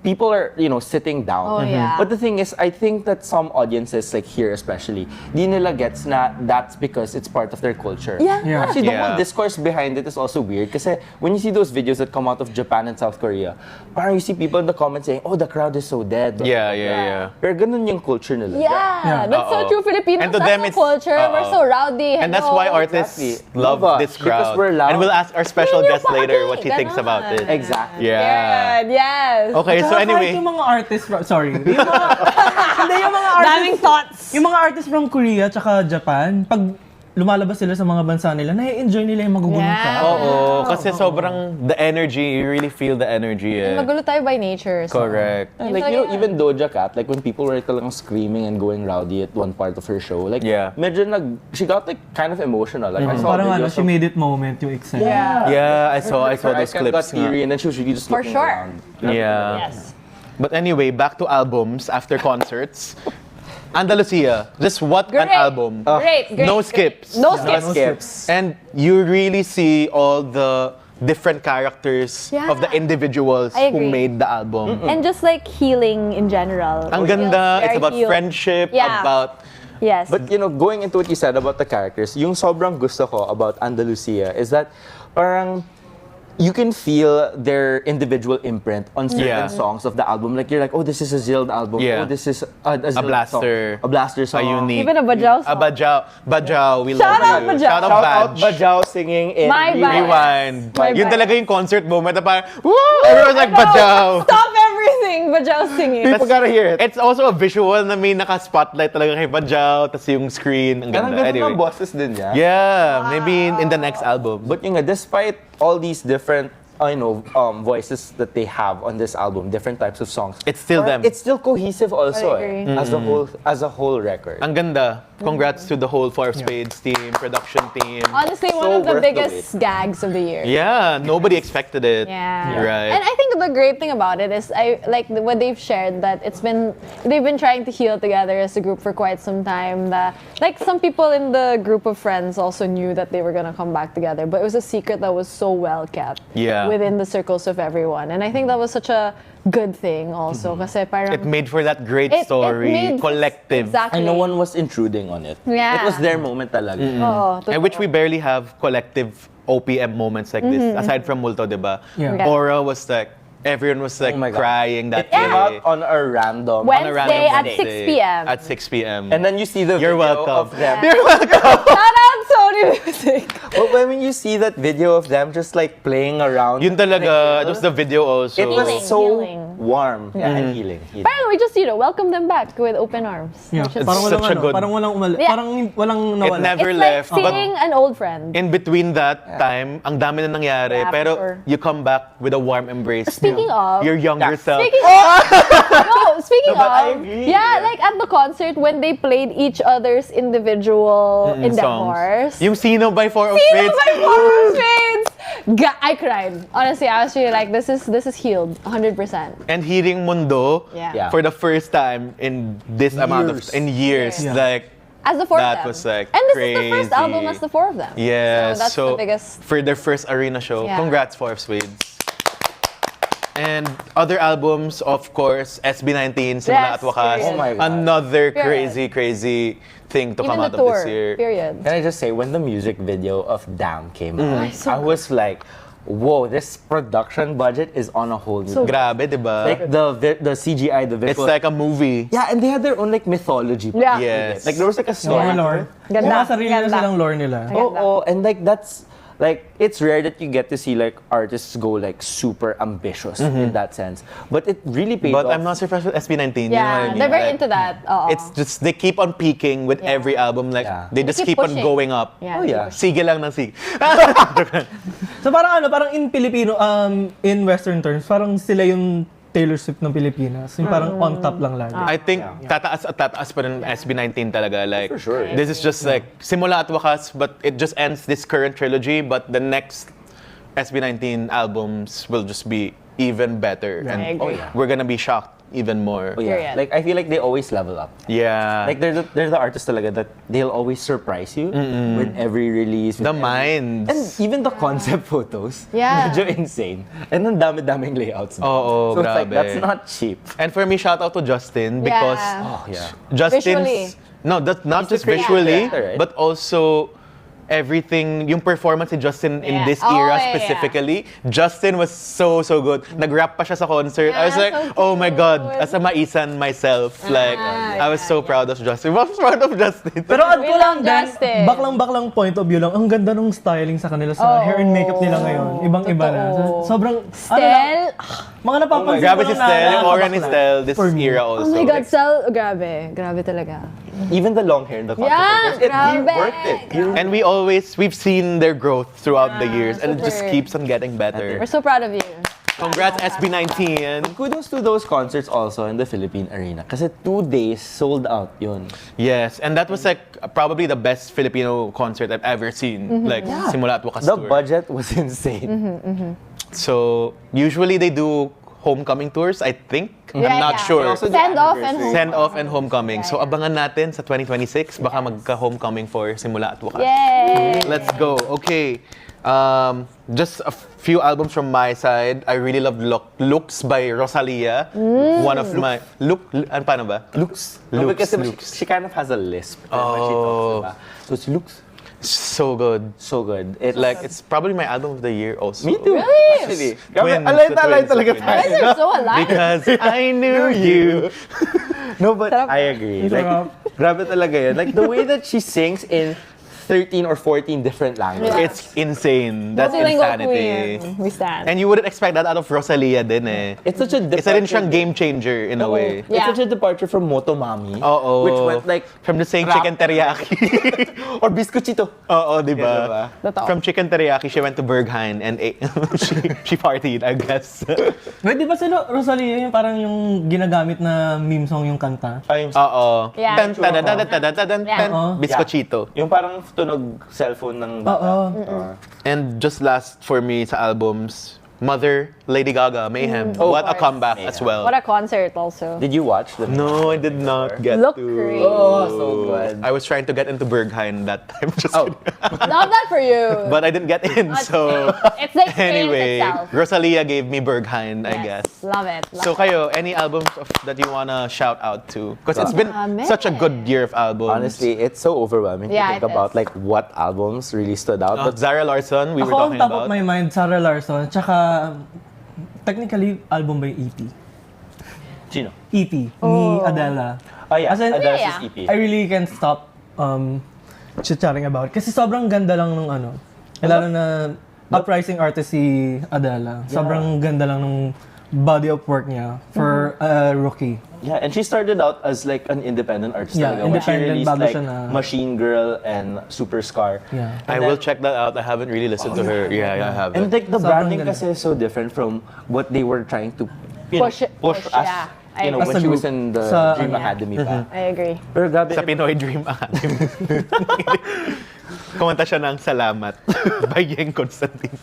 people are, sitting down. Oh, yeah. But the thing is, I think that some audiences, like here especially, di nila gets na that's because it's part of their culture. Yeah. Yeah. Actually, the Yeah. whole discourse behind it is also weird kasi when you see those videos that come out of Japan and South Korea, parang you see people in the comments saying, oh, the crowd is so dead. Yeah. Pero ganun yung culture nila. Yeah, that's so Oo. true. Filipinos, And to that's them, the it's- culture. We're so rowdy. And that's hello. why artists Exactly. love Love us, this crowd. because we're loud. And we'll ask our special Yun yung guest later party, what he thinks ganon. about it. Exactly. Yeah. Good, yes. Okay, so Tsaka anyway. kahit yung mga artists from, sorry. Yung mga, hindi, yung mga artists. Daming thoughts. Yung mga artists from Korea tsaka Japan, pag lumalabas sila sa mga bansa nila, nai-enjoy nila yung magugulong Yeah. crowd. Oo, kasi sobrang the energy, you really feel the energy. Eh. Magulo tayo by nature. So. Correct. And Yun like, talaga yan. even Doja Cat, like when people were talagang screaming and going rowdy at one part of her show, like, Yeah. medyo she got like kind of emotional. Like, I saw Parang videos she made it moment yung Excel. Yeah. Yeah, I saw her those eyes kind of got clips. nga. teary and then she was really just For looking sure. around. Yeah. Yes. But anyway, back to albums after concerts. Andalusia, just what an album. Great. No skips. No No skips. skips. And you really see all the different characters Yeah. of the individuals I who agree. made the album. And just like healing in general. Ang It feels ganda, it's very about healed. friendship, Yeah. about Yes. But going into what you said about the characters, yung sobrang gusto ko about Andalusia is that parang you can feel their individual imprint on certain Yeah. songs of the album. Like, you're like, oh, this is a Zilled album. Yeah. Oh, this is a Zilled Blaster. song. A Blaster song. a unique. Even a Bajao song. Bajao, we Shout love out you. Bajao. Shout out Shout out Baj. Bajao singing in My bad. Rewind. My Yun bad. talaga yung concert moment na parang, woo! Everyone's like, No, Bajao! Stop everything. Bajao singing. People gotta hear it. It's also a visual na may naka-spotlight talaga kay Bajao, tas yung screen, ang Parang ganda. ganun Anyway. ang bosses din niya. Yeah, maybe in the next album. But yung nga, despite all these different voices that they have on this album, different types of songs, It's still parang them. It's still cohesive also I agree. as a whole record. Ang ganda. Congrats to the whole Four of Spades team, production team. Honestly, one So of the worth the biggest gags of the year. Yeah, nobody expected it. Yeah. Right. And I think the great thing about it is I like what they've shared that they've been trying to heal together as a group for quite some time. That like some people in the group of friends also knew that they were gonna come back together, but it was a secret that was so well kept Yeah. within the circles of everyone. And I think that was such a good thing also kasi parang It made for that great it story, made- collective. Exactly. And no one was intruding on it. Yeah. It was their moment talaga. Oo, And which totoo. we barely have collective OPM moments like this, aside from Multo, diba? Yeah. Yeah. Aura was like, everyone was like Oh my God. crying that It came day. out on a random. When- On a Wednesday random at Wednesday 6 p.m. At 6 p.m. And then you see the You're video welcome. of them. Shout out Sony Music. But when you see that video of them just like playing around, Yun talaga, it was the video also. it was Healing, so healing. warm. Yeah, and healing. Parang we just, welcome them back with open arms. Yeah. Which is- Parang walang such a good- parang walang Yeah. parang walang nawala. It never It's left. like But seeing an old friend. in between that time, ang dami na nangyari. Yeah, for pero sure. you come back with a warm embrace. Speaking of, Your younger self. Speaking speaking No, but I of, agree. yeah, like at the concert when they played each other's individual endeavors. Yung Sino by Four of Sino Spades. by Four of Spades? I cried. Honestly, I was really like, this is healed, 100%. And hearing Mundo Yeah. for the first time in this amount of Years. in years. Yeah. Like As the four That of them. was, like, and this is the first crazy. album as the four of them. yes, So that's the biggest. for their first arena show. Yeah. Congrats, Four of Spades. And other albums, of course, SB19, Simula Yes, at Wakas. period. Oh my God. Another Period. crazy thing to Even come the out tour, of this year. period. Can I just say, when the music video of Damn came out, so I was like, whoa, this production budget is on a whole new So- Grabe, di ba? Like the CGI, the It's visual. like a movie. yeah, and they had their own like mythology. Yeah. with it. Yes. Like there was like a story. Mga lore. Ganda, Mga sarili na ganda. silang lore nila. Oh, and like that's like it's rare that you get to see like artists go like super ambitious in that sense. But it really paid But off. I'm not surprised with SB19. You know what I Yeah, mean? they're very Like, into that. Oo. It's just, they keep on peaking with Yeah. every album. Like, Yeah. they just keep keep on pushing. going up. Yeah, Oh, they yeah. push. Sige lang ng sige. So parang in Filipino, in Western terms, parang sila yung Taylor Swift ng Pilipinas. Yung parang on top lang lagi. I think tataas at tataas pa ng SB19 talaga. Like, For sure. this is just like, simula at wakas, but it just ends this current trilogy, but the next SB19 albums will just be even better. I And agree. we're gonna be shocked even more. Oh, yeah. Period. Like I feel like they always level up. Yeah. Like they're the artists talaga that they'll always surprise you with every release. With the every- minds. And even the concept photos, Yeah. medyo insane. And ang dami-daming layouts. Oo, so it's like, grabe. that's not cheap. And for me, shout out to Justin because Yeah. Oh, yeah. Justin's Visually. no, that's not He's just a creative visually, director, right? but also everything, yung performance ni Justin in Yeah. this Oh, era yeah, yeah. specifically, Justin was so good. Nag-rap pa siya sa concert. I was Yeah, like, so oh my God, cute. as a maisan myself, like, I was so proud of Justin. I was proud of Justin. Pero add We ko love lang din, Justin. baklang point of view lang, ang ganda nung styling sa kanila sa hair and makeup nila ngayon. Ibang-iba na. Totoo. Sobrang, Stel. mga napapansin Grabe ko si lang Stel, yung aura ni nakakabakla. Stel, this For me. era also. Oh my God, Like, Stel. Grabe. Grabe talaga. Even the long hair in the concert Yeah, photos, it really grabe. worked it. and we've seen their growth throughout the years, and it just super. keeps on getting better. We're so proud of you. Congrats, SB19. Kudos to those concerts also in the Philippine arena. Kasi 2 days sold out yun. Yes, and that was like probably the best Filipino concert I've ever seen. Like, simula at wakas The tour. budget was insane. So, usually they do homecoming tours, I think. Yeah, I'm not yeah. sure. Also the Send off and anniversary. Send off and homecoming. So, abangan natin sa 2026, baka magka-homecoming for simula at wakas. Yay! Let's go. Okay. Just a few albums from my side. I really love Looks by Rosalia. One of my... Ano paano ba? Looks. Looks, Because looks. she kind of has a lisp when she talks, diba? So it's looks So good. so good. It Like, it's probably my album of the year also. me too. Really? Actually. Twins, Alay the talaga twins. You guys are so alive. Because I knew you. No, but Sarap. I agree. Like, Sarap. grabe talaga yun. Like, the way that she sings in 13 or 14 different languages. Yeah. It's insane. That's Multilingual insanity. queen. We stand. And you wouldn't expect that out of Rosalia din eh. It's such a Isa rin siyang departure. game changer in a way. Yeah. It's such a departure from Motomami. Oo. Which went like, From the same rap. chicken teriyaki. or biscuitito. Oo, di Yeah, ba? diba? Totoo. From chicken teriyaki, she went to Berghain and ate. she partied, I guess. Wait, di ba sila Rosalia yung parang yung ginagamit na meme song yung kanta? Oo. Yeah. Tan, tan, tan, tan, tan, tan, tan, tan, Yeah. Oo. Bizcochito. Yung parang tunog cellphone ng bata. Oo. And just last for me sa albums, Mother, Lady Gaga, Mayhem. What a course. comeback as Mayhem. well. What a concert also. Did you watch the No, I did not get Look to. crazy. Oh, so good. I was trying to get into Berghain that time. Just Oh. kidding. Love that for you. But I didn't get in, so It's the experience anyway, itself. Rosalia gave me Berghain, I Yes. guess. Love it. Love So it. kayo, any albums that you wanna shout out to? Because it's been Amen. such a good year of albums. Honestly, it's so overwhelming Yeah, to think it about is. like what albums really stood out. But Zara Larson, we were Ako on talking top about. of my mind, Sarah Larson, tsaka technically album by EP. Sino? EP ni Adele. Oh yeah, As in, Adele's Yeah. EP. I really can't stop chit-chatting about it. Kasi sobrang ganda lang nung ano. Lalo na uprising artist si Adele. Sobrang ganda lang nung body of work niya for a rookie. Yeah, and she started out as like an independent artist. Yeah, talaga. When she independent, released bago like siya na- Machine Girl and Super Scar. Yeah. I will check that out. I haven't really listened to her. Yeah, I haven't. And like the Sobrang branding ganda. kasi is so different from what they were trying to Push, push as, yeah. I you know, agree. when As a she was group. in the Sa- Dream Yeah. Academy pa. I agree. Pero grabe, Sa Pinoy Dream Academy. Kumanta siya ng Salamat by Yeng Constantine.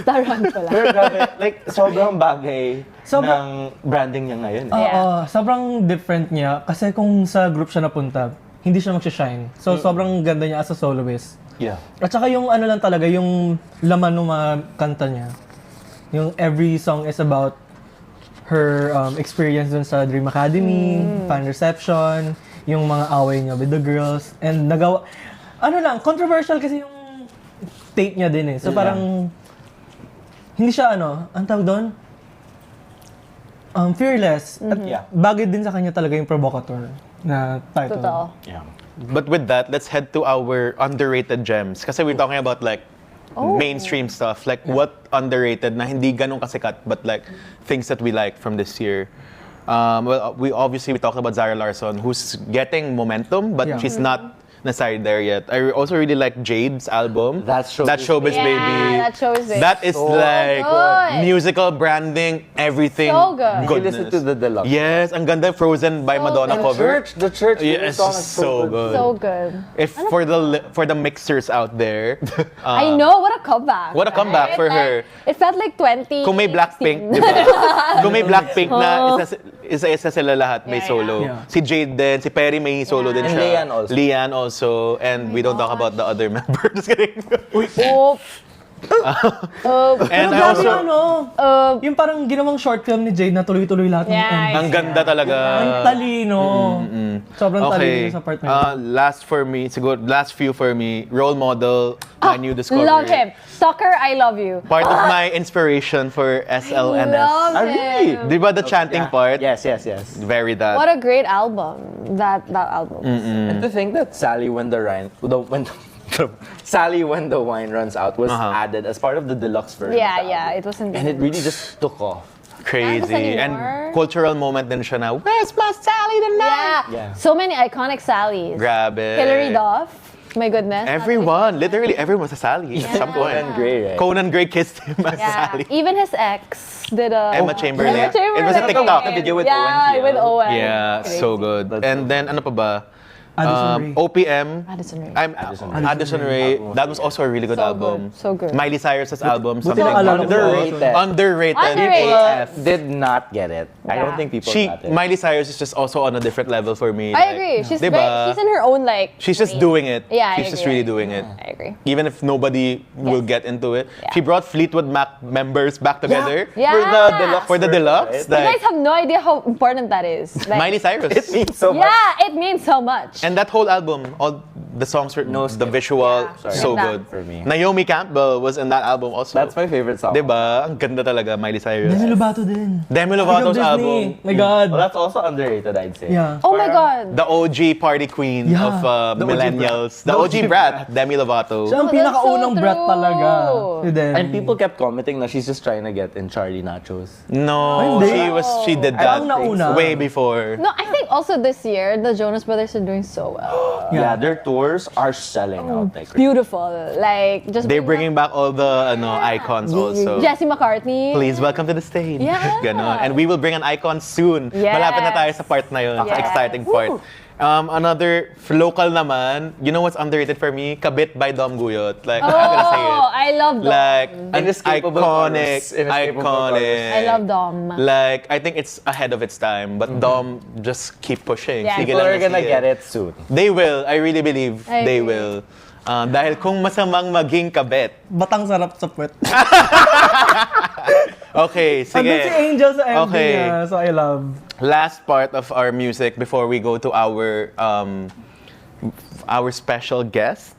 Taran pala. pero grabe, like sobrang bagay Sobra- ng branding niya ngayon. Oo, Yeah. sobrang different niya. Kasi kung sa group siya napunta, hindi siya magsha-shine. So, sobrang ganda niya as a soloist. Yeah. At saka yung ano lang talaga, yung laman ng mga kanta niya. Yung every song is about her experience dun sa Dream Academy, fan reception, yung mga away niya with the girls. And nagawa, ano lang, controversial kasi yung tape niya din eh. So parang, hindi siya ano, ang tawag doon? Fearless. At Yeah. bagay din sa kanya talaga yung provocateur na title. Totoo. Yeah. But with that, let's head to our underrated gems. Kasi we're talking about like mainstream stuff. Like what underrated na hindi ganun kasikat, but like things that we like from this year. Well, we talked about Zara Larsson, who's getting momentum, but Yeah. she's not necessarily there yet. I also really like Jade's album. That's Showbiz Yeah, Baby. that Showbiz Baby. That is like good. musical branding, everything. So good. Did you Goodness. listen to the deluxe? Yes, ang ganda. Frozen by So Madonna good. cover. The church. Yes, song is so good. So good. If for the mixers out there, I know, what a comeback. what a comeback for her. It felt like 20. Kung may Blackpink, di ba? Kung may Blackpink na isa sila lahat may Yeah, solo. yeah. Si Jade din, si Perry may solo din Yeah. siya. And Lian also. Lian also. And we don't talk about the other members. Just kidding. Oop. And I Pero grabe also, yung parang ginawang short film ni Jade na tuloy-tuloy lahat ng Yeah, ending. ang ganda talaga. Ang talino. Sobrang talino sa part na yun. Last few for me, role model, my new discovery. Love him. Stalker, I love you. Part of my inspiration for SLNS. Love Ah, really? him. Di ba the chanting part? Yes. Very that. What a great album. That album. And to think that Sally when the wine runs out was added as part of the deluxe version. Yeah, of the yeah. album. It wasn't. And it really just took off. Crazy. anymore. And cultural moment din siya na, where's my Sally tonight? Yeah. Yeah. So many iconic Sallys. Grabe. Hilary Duff. My goodness. Everyone, literally everyone was a Sally at some point. Conan Gray, right? Conan Gray kissed him as Yeah. Sally. Even his ex did a. Emma Chamberlain. Emma Chamberlain. It was a TikTok. A video with yeah, Owen. with Owen. Yeah, Crazy. so good. That's And so then, ano pa ba? Addison Rae. OPM. Addison Rae. Addison Rae. That was also a really good So album. good, so good. Miley Cyrus's album. Buti Something naalala ko underrated. siya. Underrated. Underrated. AF. Did not get it. I Yeah. don't think people She, got it. Miley Cyrus is just also on a different level for me. I agree. She's Diba? she's in her own like. She's just lane. doing it. Yeah, I She's just agree. really doing it. I agree. Even if nobody will get into it. Yeah. She brought Fleetwood Mac members back together. Yeah. For the deluxe. For the version, deluxe. right? You guys Like, have no idea how important that is. Like, Miley Cyrus. It means so much. yeah, it means so much. And that whole album, all the songs were No the skip. visual, Yeah. so Ganda. good. For me. Naomi Campbell was in that album also. That's my favorite song. Diba? Ang ganda talaga, Miley Cyrus. Demi Lovato din. Demi Speaking of Lovato's Disney, album. My God. Well, that's also underrated, I'd say. Yeah. Oh my God. The OG party queen Yeah. of The OG millennials. The brat. OG brat, Demi Lovato. Siya ang Oh, that's pinakaunang so brat true. talaga. Si Demi. And people kept commenting that she's just trying to get in Charlie Nachos. No, Ay, she did Ay, that ang nauna. way before. No, I think also this year the Jonas Brothers are doing so well. Yeah, their tours are selling out like crazy. Beautiful. Like just They're bringing back all the icons also. Jesse McCartney. Please welcome to the stage. Yeah. Ganon. And we will bring an icon soon. Yes. Malapit na tayo sa part na yun. Sa Yes. exciting part. Another local naman, you know what's underrated for me? Kabit by Dom Guyot. Like, I'm gonna say it. Oh, I love Dom. Like, an Inescapable iconic, chorus. Inescapable chorus. I love Dom. Like, I think it's ahead of its time, but Dom just keep pushing. Yeah. Sige People lang are na gonna sige. get it soon. They will. I really believe I they agree. will. Dahil kung masamang maging kabit. Batang sarap sa puwet. Okay, sige. Andun si Angel sa MV Okay. niya, so I love. Last part of our music before we go to our special guest.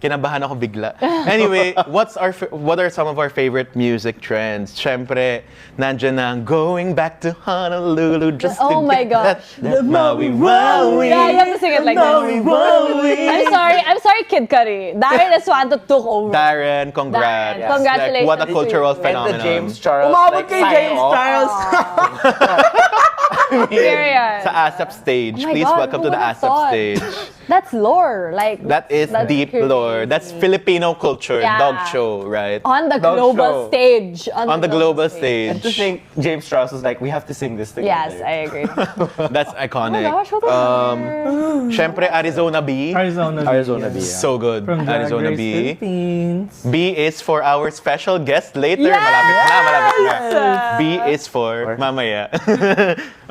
Kinabahan ako bigla. Anyway, what are some of our favorite music trends? Syempre, nandiyan na ang Going Back to Honolulu just to Oh my get gosh. that Maui Wowie. Yeah, you have to sing it like that. I'm sorry, Kid Cudi. Darren Eswanto took over. Darren, congrats. Darren, congratulations. Like, what a to cultural you. And phenomenon. the James Charles Umabot like, kay sign James off. Charles. Period. Sa ASAP stage. Oh my Please God, welcome who to the would've ASAP thought? stage. That's lore. Like That is that's deep crazy. lore. That's Filipino culture, Yeah. dog show, right? On the Dog show. show. Stage. On the global stage. And to think James Charles was like, we have to sing this together. Yes, I agree. That's iconic. Oh my gosh, what the Syempre, Arizona B. Arizona B. Yeah. So good. From Drag Arizona Race B. Philippines. B is for our special guest later. Yes! Malapit na. B is for mamaya.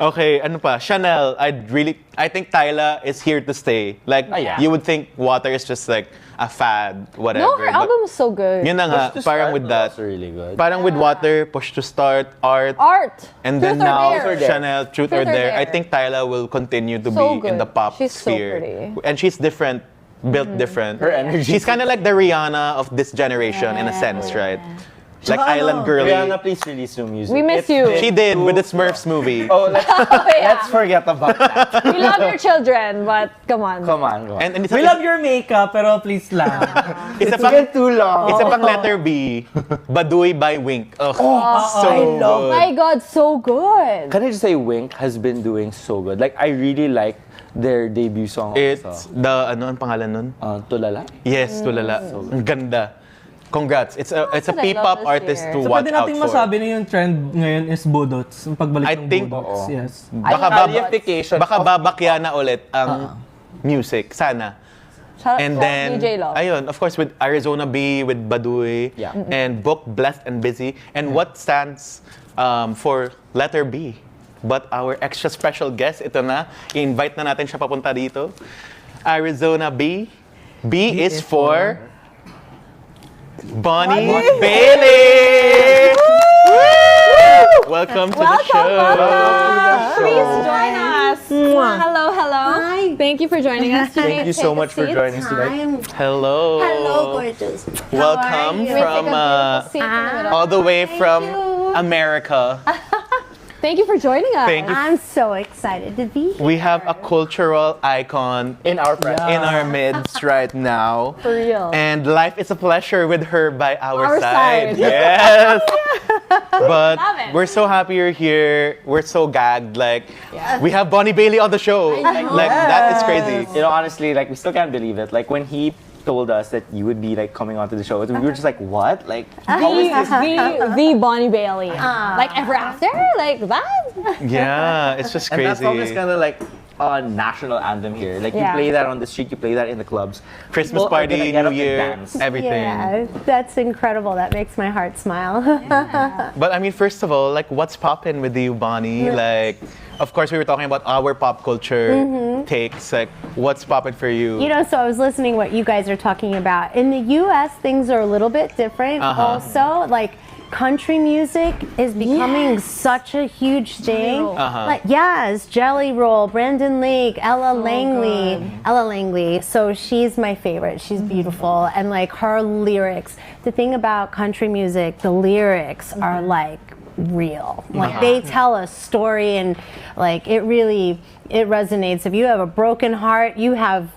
Okay, ano pa? Chanel. I think Tyla is here to stay. Like, yeah. you would think water is just like a fad, whatever. No, her but album is so good. Yun na nga, Push to parang Start with was that. also really good. Parang with water, push to start, art. Art. And then Truth or now, Dare. Chanel, Truth or Truth or Dare. I Dare. think Tyla will continue to So be in the good. pop She's so sphere. pretty. And she's different, built different. Her energy. She's kind of like the Rihanna of this generation in a sense, right? Like Tsaka Island ano, Girly. Rihanna, please release new music. We miss It's you. She did with the Smurfs movie. Oh, let's forget about that. We love your children, but come on. Come on. And We love your makeup, pero please lang. It's a It's been too long. It's a pang letter B. Baduy by Wink. Ugh, so I love good. My God, so good. Can I just say Wink has been doing so good. Like, I really like their debut song It's also. the, ano ang pangalan nun? Tulala. Yes, Tulala. Ang ganda. Congrats. It's a what I P-pop love this artist year. to So watch pwede out nating for. masabi na yung trend ngayon is budots. Yung pagbalik I ng think- budots. Oo. Yes. Baka, Qualification baka of- babakya na ulit ang music. Sana. Shout out And to then, DJ Love. ayun, of course, with Arizona B, with Baduy, Yeah. and Book, Blessed and Busy. And what stands for letter B? But our extra special guest, ito na, i-invite na natin siya papunta dito. Arizona B. B is for Bonnie Bailey! Welcome to the show. Please join us. Hello, hello. Hi. Thank you for joining us today. Thank you so much for joining us today. Time. Hello. Hello, gorgeous. Welcome you? from all the way from you. America. Thank you for joining us. Thank you. I'm so excited to be here. We have a cultural icon In our presence. in our midst right now. For real. And life is a pleasure with her by our Our side. side. Yes. But Love it. we're so happy you're here. We're so gagged. Like, we have Bonnie Bailey on the show. Like, that is crazy. You know, honestly, like, we still can't believe it. Like, when he told us that you would be, like, coming onto the show, we were just like, what? Like, The Bonnie Bailey. Like ever after? Like that? Yeah, it's just and that crazy. song is kind of like a national anthem here. Like, Yeah. you play that on the street, you play that in the clubs. Christmas People are party, gonna get New up and Year, dance. everything. Yeah, that's incredible. That makes my heart smile. But I mean, first of all, like, what's poppin' with you, Bonnie? Like, of course, we were talking about our pop culture takes. Like, what's poppin' for you? You know, so I was listening what you guys are talking about. In the U.S., things are a little bit different. Also, like country music is becoming such a huge thing. Like, yes, Jelly Roll, Brandon Lake, Ella Langley. So she's my favorite. She's beautiful, and like her lyrics. The thing about country music, the lyrics are like real. Like they tell a story, and like it resonates. If you have a broken heart, you have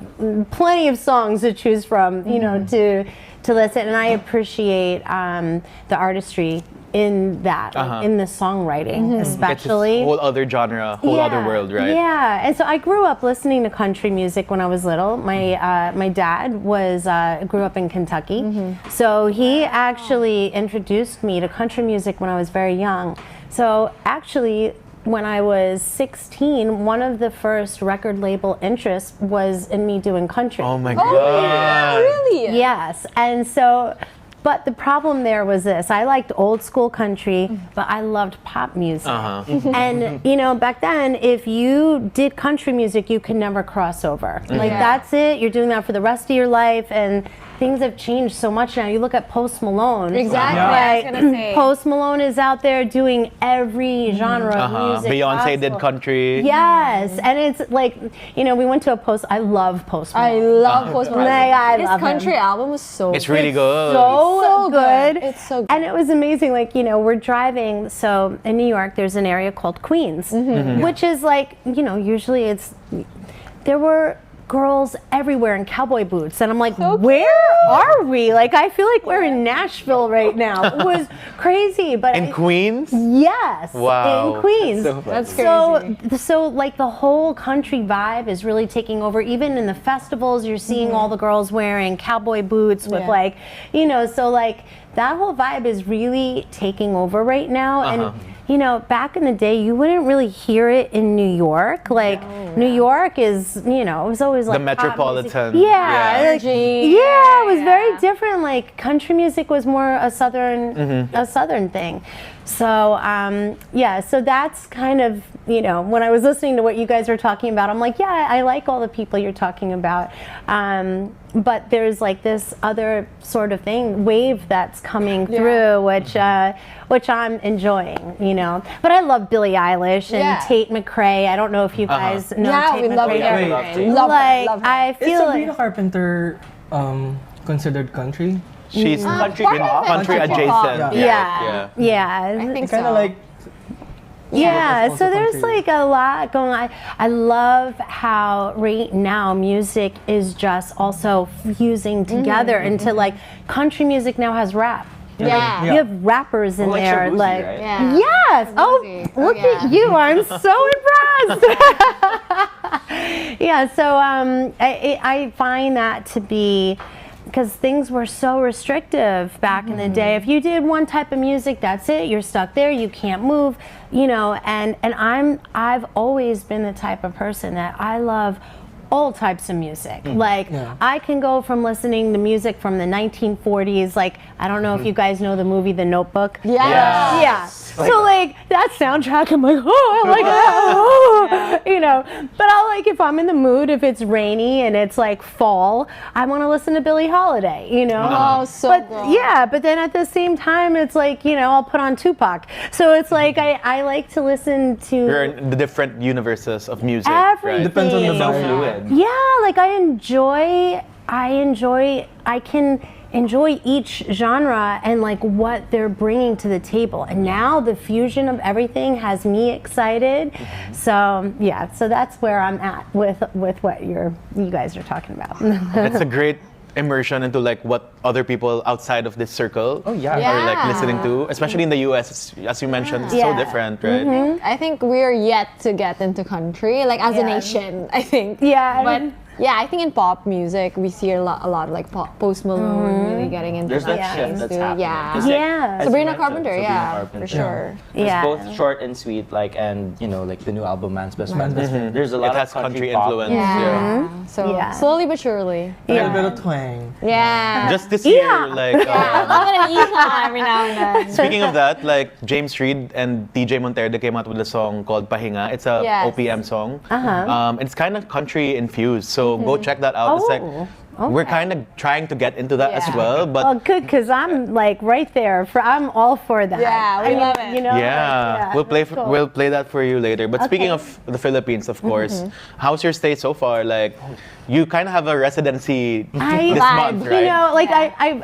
plenty of songs to choose from, you know, to listen. And I appreciate the artistry in that, like, in the songwriting, It's especially. a whole other genre, whole other world, right? Yeah, and so I grew up listening to country music when I was little. My dad grew up in Kentucky, so he actually introduced me to country music when I was very young. So actually, when I was 16, one of the first record label interests was in me doing country. Oh my God. Really? Yes, and so, but the problem there was this: I liked old school country, but I loved pop music. And you know, back then, if you did country music, you could never cross over. Like that's it. You're doing that for the rest of your life, and things have changed so much now. You look at Post Malone. Exactly. Yeah. I was gonna say. Post Malone is out there doing every genre of music. Beyonce did possible. country. Yes, and it's like, you know, we went to a Post. I love Post I Malone. love Post Malone. I His love him. country album was so It's really good. So good. It's so good. And it was amazing. Like, you know, we're driving. So in New York, there's an area called Queens, which is like, you know, usually there were girls everywhere in cowboy boots. And I'm like, where are we? Like, I feel like we're in Nashville right now. It was crazy. But In Queens? yes, Wow. in Queens. That's crazy. So like the whole country vibe is really taking over. Even in the festivals, you're seeing all the girls wearing cowboy boots with like, you know, so like that whole vibe is really taking over right now. And you know, back in the day, you wouldn't really hear it in New York. Like New York is, you know, it was always like The pop music. metropolitan. Yeah, like, Energy. yeah, it was very different. Like country music was more a southern thing. So yeah, so that's kind of, you know, when I was listening to what you guys were talking about, I'm like, yeah, I like all the people you're talking about. But there's like this other sort of wave that's coming through, which I'm enjoying, you know. But I love Billie Eilish and Tate McRae. I don't know if you guys know Tate we love McRae. her. Love Tate. Love her, Like, love her. I Is feel Sabrina like Carpenter considered country? She's Country Part of pop? it, country country pop. adjacent. Yeah. I think Kind of so. like Yeah, also so there's country. like a lot going on. I love how right now music is just also fusing together into like country music now has rap. Yeah. You have rappers in Like there, Shabuzi, like right? Yeah. yes. Oh, Shabuzi. look Yeah. at you! I'm so impressed. Yeah, so I find that to be because things were so restrictive back in the day. If you did one type of music, that's it. You're stuck there. You can't move. You know, and I've always been the type of person that I love all types of music. Like I can go from listening to music from the 1940s. Like I don't know if you guys know the movie The Notebook. Yeah. Yeah. So like that soundtrack, I'm like, oh, I like that. Oh. You know. But I'll like if I'm in the mood, if it's rainy and it's like fall, I want to listen to Billie Holiday. You know. Oh, so But good. yeah, but then at the same time, it's like I'll put on Tupac. So it's like I like to listen to You're in the different universes of music, everything. right? Depends on the So vibe. fluid. Yeah, like I can enjoy each genre and like what they're bringing to the table. And now the fusion of everything has me excited. So yeah, so that's where I'm at with what you guys are talking about. It's a great immersion into like what other people outside of this circle Oh, yeah. are like Yeah. listening to, especially in the US. As you mentioned, it's so Yeah. different, right? I think we're yet to get into country, like as a Yeah. nation, I think. Yeah, I But mean- yeah, I think in pop music, we see a lot of like Post Malone really getting into There's that that shift things that's too. happening. Yeah. 'Cause, like, Yeah. as you Sabrina mentioned, Carpenter, Sabrina yeah, Carpenter. for sure. It's Yeah. both short and sweet, like, and like the new album Man's Best Friend. There's a lot It has of country pop. influence. Yeah. So Yeah. slowly but surely. A little bit of twang. Yeah. Just this year, Yeah. like yeah, a little bit of yeehaw every now and then. speaking of that, like James Reid and DJ Monterde came out with a song called Pahinga. It's a Yes. OPM song. It's kind of country infused, so go check that out. It's like we're kind of trying to get into that as Yeah. well, but Well, good, because I'm like right there. I'm all for that. Yeah, we love it. You know, yeah, like, we'll play cool. we'll play that for you later. But speaking Okay. of the Philippines, of course, how's your stay so far? Like, you kind of have a residency this month, right? You know, like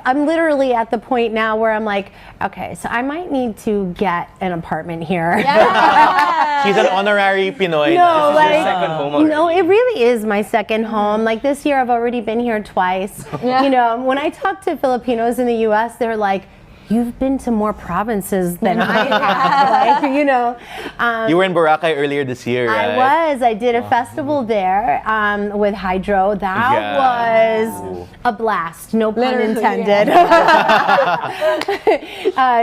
I'm literally at the point now where I'm like, okay, so I might need to get an apartment here. Yeah. She's an honorary Pinoy. No, Your like second home already. no, it really is my second home. Like this year, I've already been here twice. Yeah. You know, when I talk to Filipinos in the U.S., they're like, "You've been to more provinces than I have." Like, you know. You were in Boracay earlier this year, right? I was. I did a festival there with Hydro. That Yeah. was a blast. No pun Literally, intended.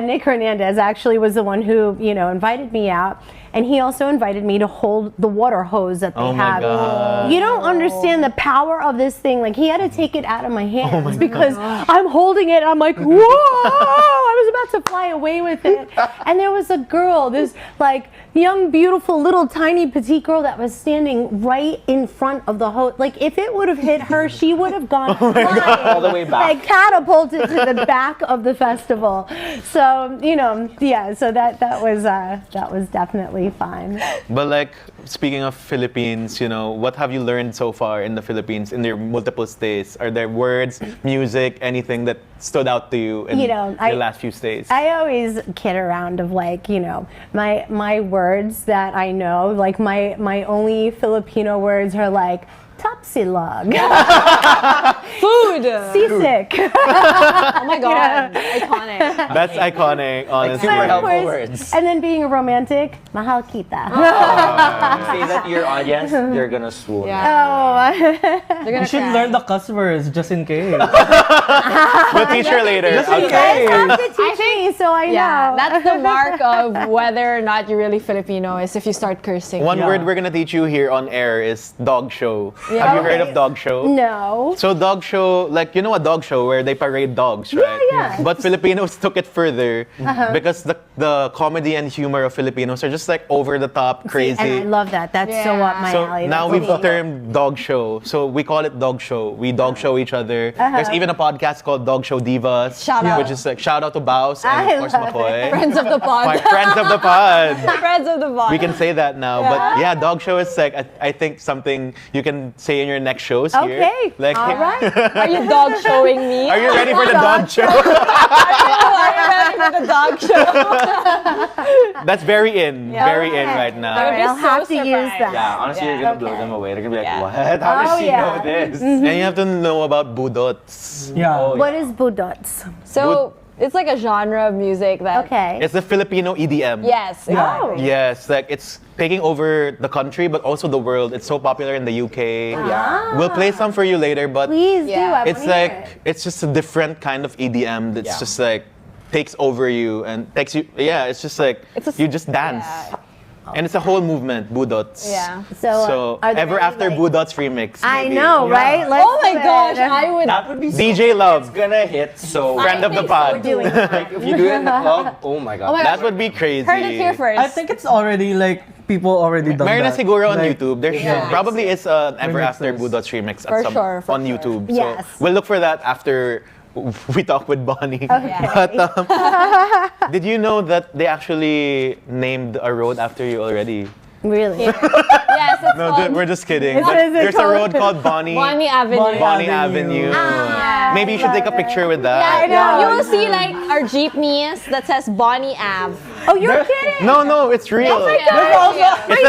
Nick Hernandez actually was the one who invited me out. And he also invited me to hold the water hose that they Oh my have. God. You don't understand the power of this thing. Like he had to take it out of my hands because I'm holding it. And I'm like, whoa! I was about to fly away with it. And there was a girl, this like young, beautiful, little, tiny, petite girl that was standing right in front of the hose. Like if it would have hit her, she would have gone flying, All the way back. like catapulted to the back of the festival. So yeah. So that was definitely fun. But like, speaking of Philippines, what have you learned so far in the Philippines in your multiple stays? Are there words, music, anything that stood out to you in your last few stays? I always kid around of like, my words that I know, like my only Filipino words are like topsilog, Food. seasick. Oh my god. Iconic. That's iconic, honestly. super Of helpful course, words. and then being a romantic, mahal kita. Say that to your audience, they're gonna swoon. Yeah. Oh, They're gonna You should cry. learn the cuss words just in case. We'll teach her later. Just in you guys case. have to teach me, so I Yeah, know. that's the mark of whether or not you're really Filipino is if you start cursing. One Yeah. word we're gonna teach you here on air is dog show. Yeah. Have you heard Okay. of dog show? No. So dog show, like a dog show where they parade dogs, right? yeah. But Filipinos took it further because the comedy and humor of Filipinos are just like over the top, crazy. And I love that. That's so up my So alley. now That's we've me. termed dog show. So we call it dog show. We dog show each other. There's even a podcast called Dog Show Divas. Shout out. Which is like shout out to Baus and I of course love McCoy. Friends of the pod. Friends of the pod. Friends of the pod. We can say that now. But yeah, dog show is like I think something you can say in your next shows here. Okay. Like All right. Are you dog showing me? Are you ready for the dog show? Are you ready for the dog show? That's very in. Very in right All now. right, I'll have to use that. Yeah, honestly, you're gonna blow them away. They're gonna be like, Yeah. what? How does Oh, she yeah. know this? And you have to know about budots. Yeah. What is budots? So it's like a genre of music that. Okay. It's the Filipino EDM. Yes. Oh. Exactly. Yes, like it's taking over the country, but also the world. It's so popular in the UK. Yeah. We'll play some for you later, but Please do. Yeah. I it's wanna hear like it's just a different kind of EDM that's Yeah. just like takes over you and takes you. Yeah, it's just like It's a- you just dance, yeah. and it's a whole movement. Budots. Yeah. So, are there ever any, after like- Budots remix. I maybe. know, right? Let's Oh my do it. gosh, I would. That would be DJ Love, It's gonna hit so. friend of the think so, pod. doing Like, if you do it in the club, oh my god. Oh my That would be crazy. Heard it here first. I think it's already like people already done Meron na that. siguro on Like, YouTube. There's Yeah. probably is an Ever After Remixes. Budots remix For at some, sure, for on sure. YouTube. Yes. So we'll look for that after we talk with Bonnie. Okay. But did you know that they actually named a road after you already? Really? Yes, it's No, called we're just kidding. What But is it there's a called? road called Bonnie Avenue. Bonnie Avenue. Avenue. Maybe you should take a picture with that. Yeah, I know. Yeah. You will see like our jeepneys that says Bonnie Ave. Oh, you're kidding? No, it's real. It's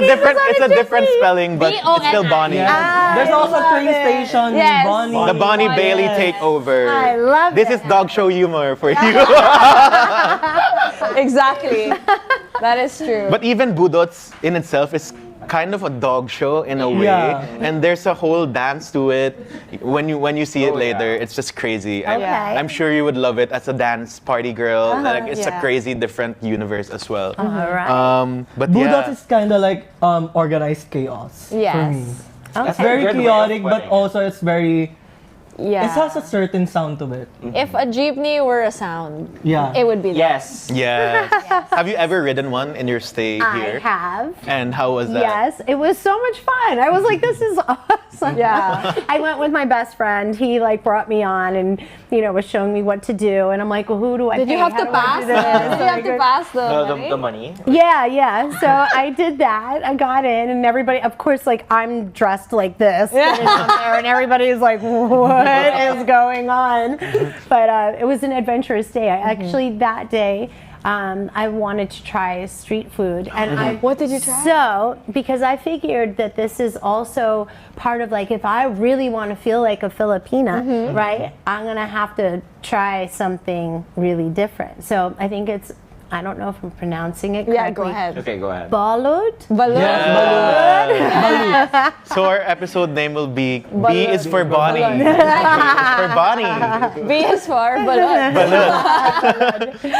a different spelling, but it's still Bonnie. Yeah. There's also train station. Yes. Bonnie. The Bonnie Bailey takeover. I love This is it. dog show humor for you. Exactly. That is true. But even Budots in itself is kind of a dog show in a way, Yeah. and there's a whole dance to it. When you see it Oh, later, yeah. it's just crazy. Okay. I'm sure you would love it as a dance party girl. Like it's a Yeah. crazy different universe as well. All right. But Budots yeah, is kind of like organized chaos for Yes. me. Okay. It's very Good way of chaotic, but putting it. also it's very. Yeah. It has a certain sound to it. If a jeepney were a sound, Yeah. it would be that. Yes. yeah. Have you ever ridden one in your stay I here? have. And how was that? Yes, it was so much fun. I was like, this is awesome. Yeah. I went with my best friend. He like brought me on and was showing me what to do. And I'm like, well, who do I Did pay? you have How to do I pass? do Did this? you have to pass The money. Yeah. So I did that. I got in, and everybody, of course, like I'm dressed like this, sitting on there, and everybody's like, "What is going on?" But it was an adventurous day. I actually that day. I wanted to try street food, and What did you try? So, because I figured that this is also part of like, if I really want to feel like a Filipina, right, I'm gonna have to try something really different. So I think it's, I don't know if I'm pronouncing it correctly. Yeah, go ahead. Okay, go ahead. Balut? Balloon. So our episode name will be B is for Bonnie. B is for Bonnie. B is for balloon.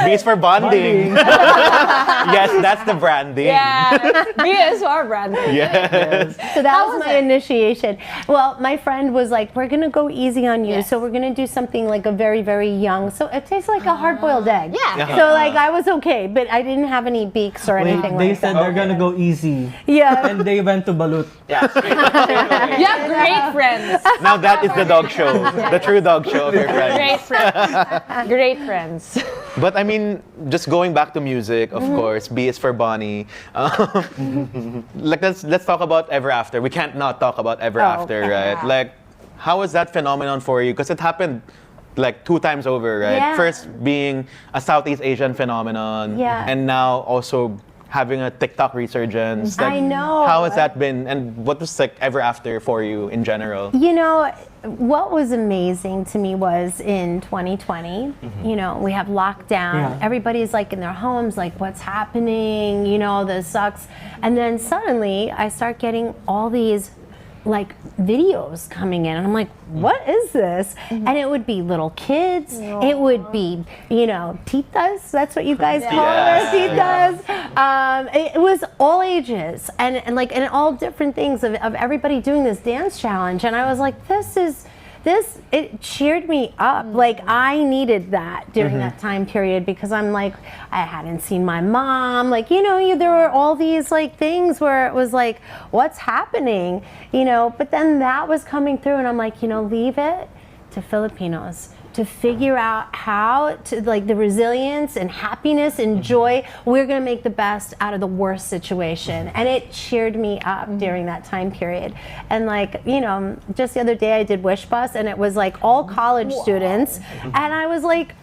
B is for bonding. Yes, that's the branding. Yeah. B is for branding. Yes. So that was was my it? initiation. Well, my friend was like, we're gonna go easy on you. Yes. So we're gonna do something like a very, very young. So it tastes like a hard-boiled egg. Yeah. So like I was okay, but I didn't have any beaks or Wait, anything they like said that. they're gonna go easy, Yeah. and they went to Balut. Yeah. You have great friends. Now that is the dog show. The true dog show of your friends. Great friends. Great friends. But I mean, just going back to music, of course, B is for Bonnie. Like let's talk about Ever After. We can't not talk about Ever After, right? yeah. Like, how was that phenomenon for you? Because it happened like 2 times over, right? Yeah. First being a Southeast Asian phenomenon, Yeah. and now also having a TikTok resurgence. Like, I know. How has that been, and what was like Ever After for you in general? You know, what was amazing to me was in 2020, we have lockdown. Yeah. Everybody's like in their homes, like, what's happening? This sucks. And then suddenly I start getting all these like videos coming in, and I'm like, what is this? And it would be little kids, it would be titas, that's what you guys call Yes. it, titas. It was all ages and like and all different things of everybody doing this dance challenge, and I was like, it cheered me up. Like I needed that during that time period, because I'm like, I hadn't seen my mom. Like, there were all these like things where it was like, what's happening? But then that was coming through, and I'm like, leave it to Filipinos to figure out how to, like, the resilience and happiness and joy, we're gonna make the best out of the worst situation. And it cheered me up during that time period. And like, you know, just the other day I did Wish Bus, and it was like all college students, and I was like,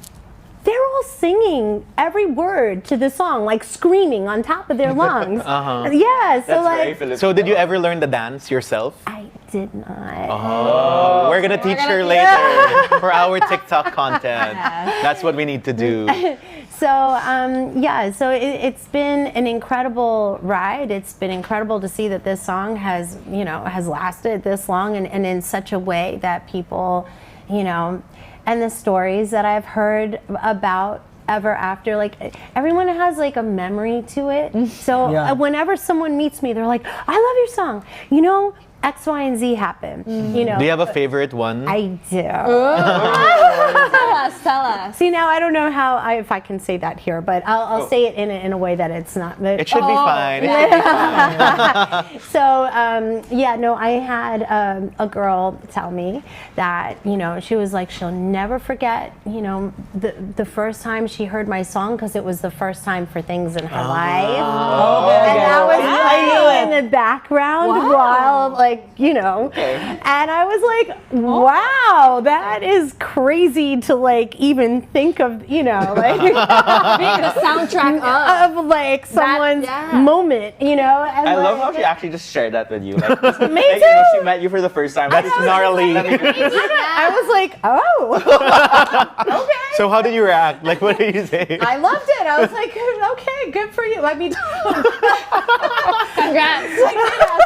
they're all singing every word to the song, like screaming on top of their lungs. Yeah, so That's like, very Filipino. So did you ever learn the dance yourself? I did not. Oh, we're gonna teach her later for our TikTok content. That's what we need to do. So yeah, so it's been an incredible ride. It's been incredible to see that this song has, you know, has lasted this long and in such a way that people, you know, and the stories that I've heard about Ever After, like everyone has like a memory to it. So whenever someone meets me, they're like, I love your song. You know, X, Y, and Z happen. You know. Do you have a favorite one? I do. Tell us. See, now I don't know if I can say that here, but I'll say it in a way that it's not. It should be fine. It should be fine. So yeah, no, I had a girl tell me that, you know, she was like, she'll never forget, you know, the first time she heard my song, because it was the first time for things in her life. And that was playing in the background while, like, you know, and I was like, wow, that is crazy to like even think of, you know, like Being the soundtrack of like someone's moment, you know. And I love like, how she actually just shared that with you. Like, just, Me like, you know, too. she met you for the first time. That's gnarly. I was like, oh, okay. So how did you react? Like, what did you say? I loved it. I was like, okay, good for you. I mean, Congrats.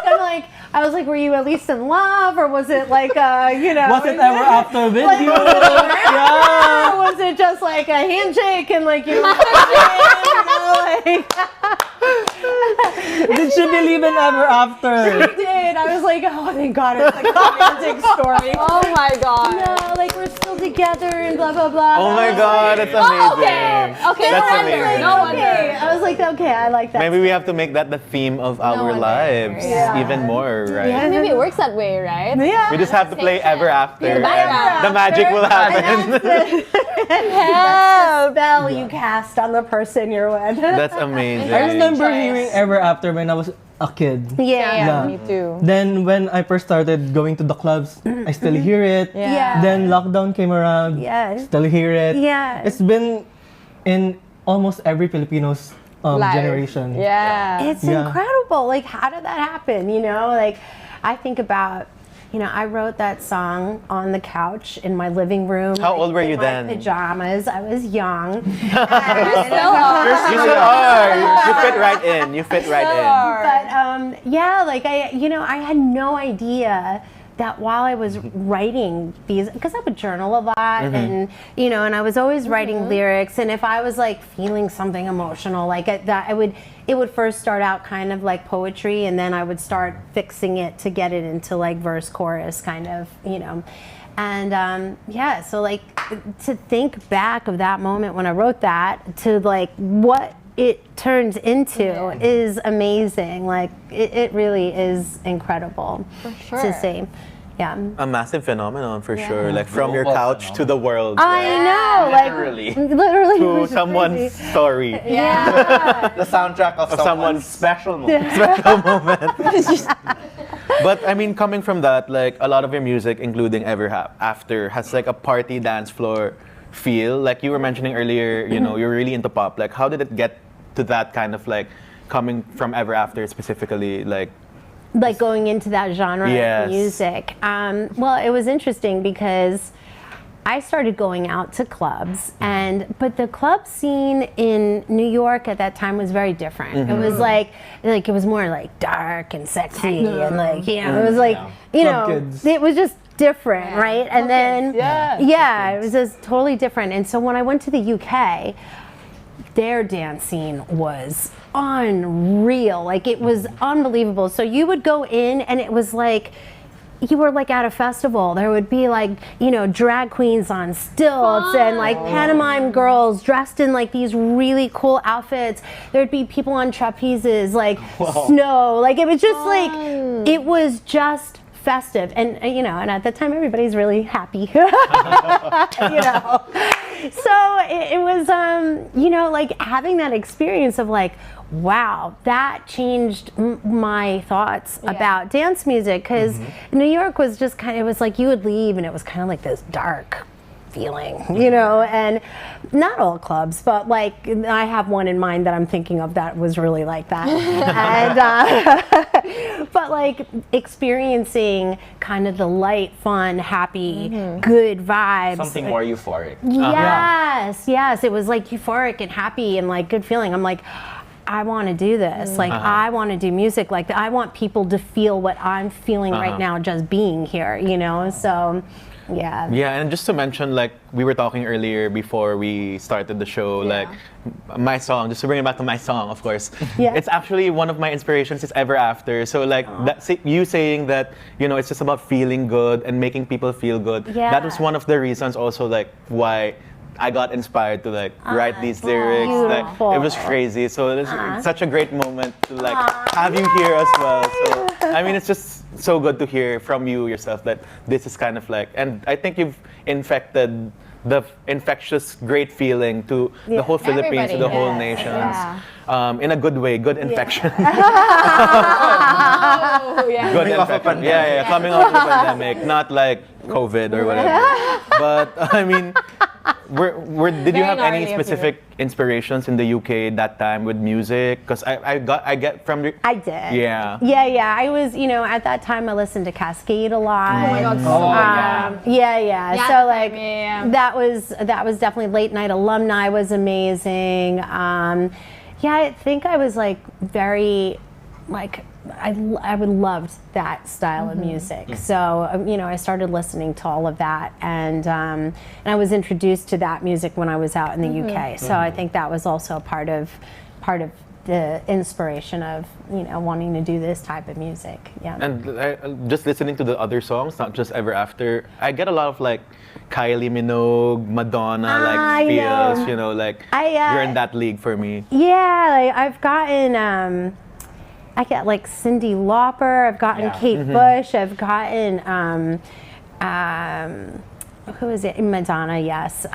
I'm like, I was like, were you at least in love, or was it like, you know? Was it Ever After with Like, you? was it or was it just like a handshake and like you know, like, Did she believe in Ever After? she did. I was like, oh, thank God, it's like a romantic story. Oh my god. No, like we're still together and blah blah blah. Oh my God, that's amazing. Okay, That's no wonder. amazing. No wonder. Okay, I was like, okay, I like that. Maybe we have to make that the theme of our wonder. lives even more, right? Yeah. Maybe it works that way, right? Yeah. We just have to play Ever After, the and background. the magic will happen. That's the spell you cast on the person you're with. That's amazing. I remember Choice. hearing Ever After when I was a kid. Yeah. Me too. Then when I first started going to the clubs, I still hear it. Yeah. Then lockdown came around. Yes. Still hear it. Yeah. It's been in almost every Filipino's Live. generation. Yeah. It's incredible. Like, how did that happen? You know, like, I think about, you know, I wrote that song on the couch in my living room. How old were in you my then? Pajamas. I was young. You are. You fit right in. You fit right in. But yeah, like I had no idea that while I was writing these, because I would journal a lot, and you know, and I was always writing lyrics, and if I was like feeling something emotional, like that, it would first start out kind of like poetry, and then I would start fixing it to get it into like verse, chorus, kind of, you know. And yeah, so like to think back of that moment when I wrote that to like what it turns into is amazing. Like it really is incredible to see. Yeah. A massive phenomenon for sure. Like from your Global couch to the world. I know, like Literally. literally it To was someone's crazy. story. Yeah. The soundtrack of someone's special moment. Special moment. But I mean, coming from that, like a lot of your music, including After, has like a party dance floor feel. Like you were mentioning earlier, you know, you're really into pop. Like how did it get to that kind of like coming from Ever After specifically? Like going into that genre Yes. of music. Well, it was interesting because I started going out to clubs, but the club scene in New York at that time was very different. It was like it was more like dark and sexy and like, you know, it was like, you Club know, kids. it was just different, right? And then it was just totally different. And so when I went to the UK, their dance scene was unreal. Like it was unbelievable. So you would go in and it was like you were like at a festival. There would be like, you know, drag queens on stilts and like pantomime girls dressed in like these really cool outfits. There'd be people on trapezes, like snow. Like it was just like, it was just festive, and and at the time everybody's really happy. So it was like having that experience of like, wow, that changed my thoughts about dance music, because New York was just it was like you would leave and it was kind of like this dark feeling, and not all clubs, but like I have one in mind that I'm thinking of that was really like that. And but like experiencing kind of the light, fun, happy, good vibes. Something more euphoric. Yes, it was like euphoric and happy and like good feeling. I'm like, I want to do this. Like, I want to do music like that. I want people to feel what I'm feeling right now just being here, So, yeah. Yeah, and just to mention, like, we were talking earlier before we started the show, like, my song, just to bring it back to my song, of course. Yeah. It's actually one of my inspirations is Ever After. So, like, you saying that, it's just about feeling good and making people feel good. Yeah. That was one of the reasons also, like, why I got inspired to like write these lyrics. Like, beautiful. it was crazy. So it's such a great moment to like have you here as well. So I mean, it's just so good to hear from you yourself that this is kind of like, and I think you've infected the infectious great feeling to the whole Philippines, to the whole nations. In a good way, good infection. Good infection. Yeah, coming off the pandemic, not like COVID or whatever. But I mean, did you have any specific inspirations in the UK that time with music? Because I get from the... I did. Yeah. Yeah. I was, at that time I listened to Cascade a lot. Oh my God, Yeah. So like that was definitely Late Night Alumni was amazing. I think I was like very like I would loved that style of music. So I started listening to all of that, and I was introduced to that music when I was out in the UK. So I think that was also a part of the inspiration of wanting to do this type of music. Yeah. And just listening to the other songs, not just Ever After, I get a lot of like Kylie Minogue, Madonna like feels. Like you're in that league for me. Yeah, like I've gotten. I get like Cyndi Lauper, I've gotten Kate Bush, I've gotten who is it? Madonna, yes.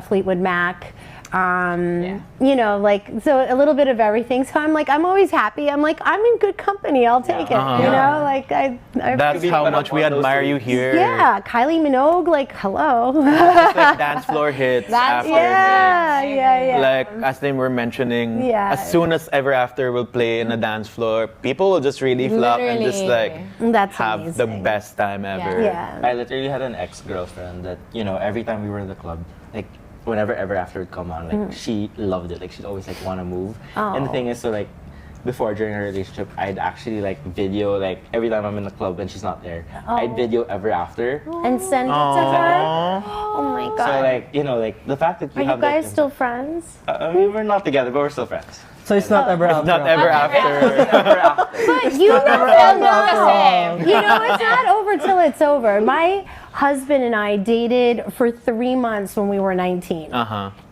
Fleetwood Mac. Like, so a little bit of everything. So I'm always happy. I'm like, I'm in good company. I'll take it. Like That's how much we admire you here. Yeah, Kylie Minogue, like, hello. It's like dance floor hits after. Yeah. Like, as they were mentioning, as soon as Ever After will play in a dance floor, people will just really flop and just like have amazing. the best time ever. Yeah. I literally had an ex-girlfriend that, every time we were in the club, like, whenever Ever After would come on, like, she loved it. Like, she'd always, like, want to move. And the thing is, so, like, before, during our relationship, I'd actually, like, video, like, every time I'm in the club and she's not there, I'd video Ever After. And send it to her? Oh, my God. So, like, like, the fact that you Are have you guys that, still friends? I mean, we're not together, but we're still friends. So it's not Ever After. Not Ever After. But you never know. It's not over till it's over. My husband and I dated for 3 months when we were 19.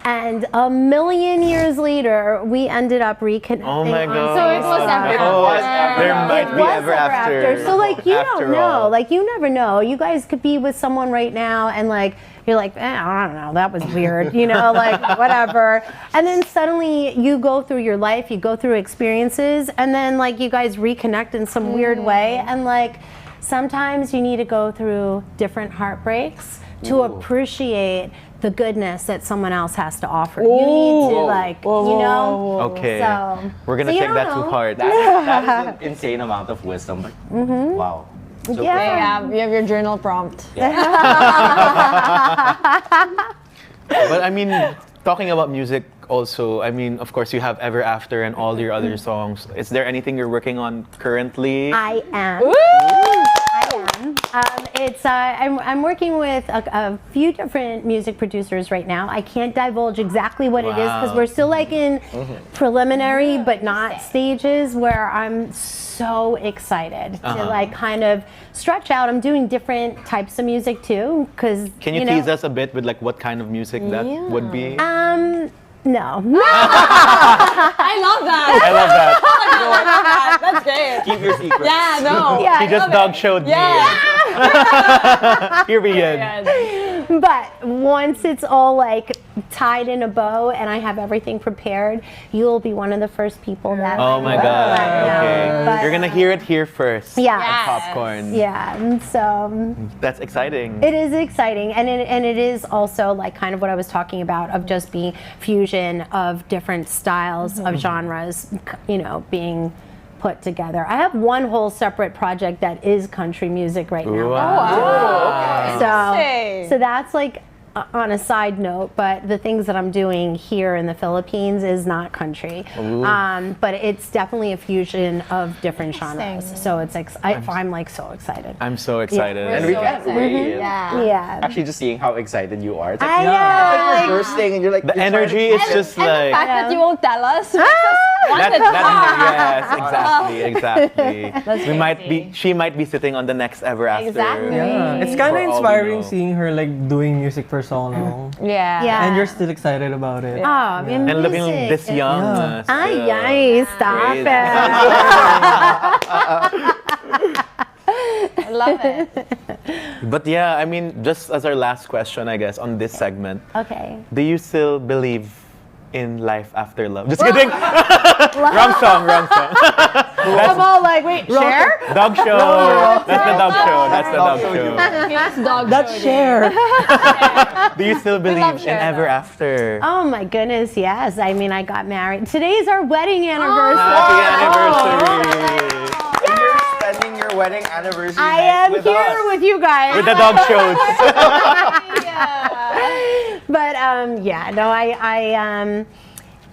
And a million years later, we ended up reconnecting. Oh my God. So it was Ever After. There might be Ever After. So like you After don't know. all. Like you never know. You guys could be with someone right now and like you're like, I don't know, that was weird, like whatever. And then suddenly you go through your life, you go through experiences, and then like you guys reconnect in some weird way. And like sometimes you need to go through different heartbreaks to appreciate the goodness that someone else has to offer. You need to like, Okay. So, We're gonna you take don't that know. to heart. That is an insane amount of wisdom. But wow. So Yeah. You have your journal prompt. But I mean, talking about music also, I mean, of course, you have Ever After and all your other songs. Is there anything you're working on currently? I am. I'm working with a few different music producers right now. I can't divulge exactly what it is because we're still like in preliminary but not stages where I'm so excited to like kind of stretch out. I'm doing different types of music too because Can you tease us a bit with like what kind of music that would be? No. I love that. I love that. That's great. Keep your secret. Yeah, no. Yeah, He just dog showed me. Yeah. Period. But once it's all like tied in a bow and I have everything prepared, you'll be one of the first people that. Oh my God. Okay. But- You're gonna hear it here first. Yeah. Yes. Popcorn. Yeah. And so That's exciting. it is exciting, and it is also like kind of what I was talking about of just being fusion of different styles of genres, you know, being put together. I have one whole separate project that is country music right now. Wow. So that's like on a side note, but the things that I'm doing here in the Philippines is not country. But it's definitely a fusion of different genres. So it's I'm like so excited. I'm so excited. And we can't wait. Yeah. Actually, just seeing how excited you are. It's like, I know. like you're bursting and you're like, The energy is just And the like fact that you won't tell us makes us that, yes, exactly. She might be sitting on the next Ever After. Exactly. Yeah, it's kind For of all we inspiring know. seeing her like doing music for so long. Yeah. Yeah. And you're still excited about it. Oh, And looking this young. Yeah. Ay, stop Crazy. it. I love it. But yeah, I mean, just as our last question, I guess, on this segment, Okay. do you still believe in life after love? Just kidding. Wrong song. I'm all like, wait, share? Dog show. That's the dog show. That's the dog show. Here's dog That's show. Cher. Do you still believe in Cher, Ever though. After? Oh my goodness, yes. I mean, I got married. Today's our wedding anniversary. Happy anniversary. You're spending your wedding anniversary I night am with here us. with you guys. With the dog shows. But yeah, no,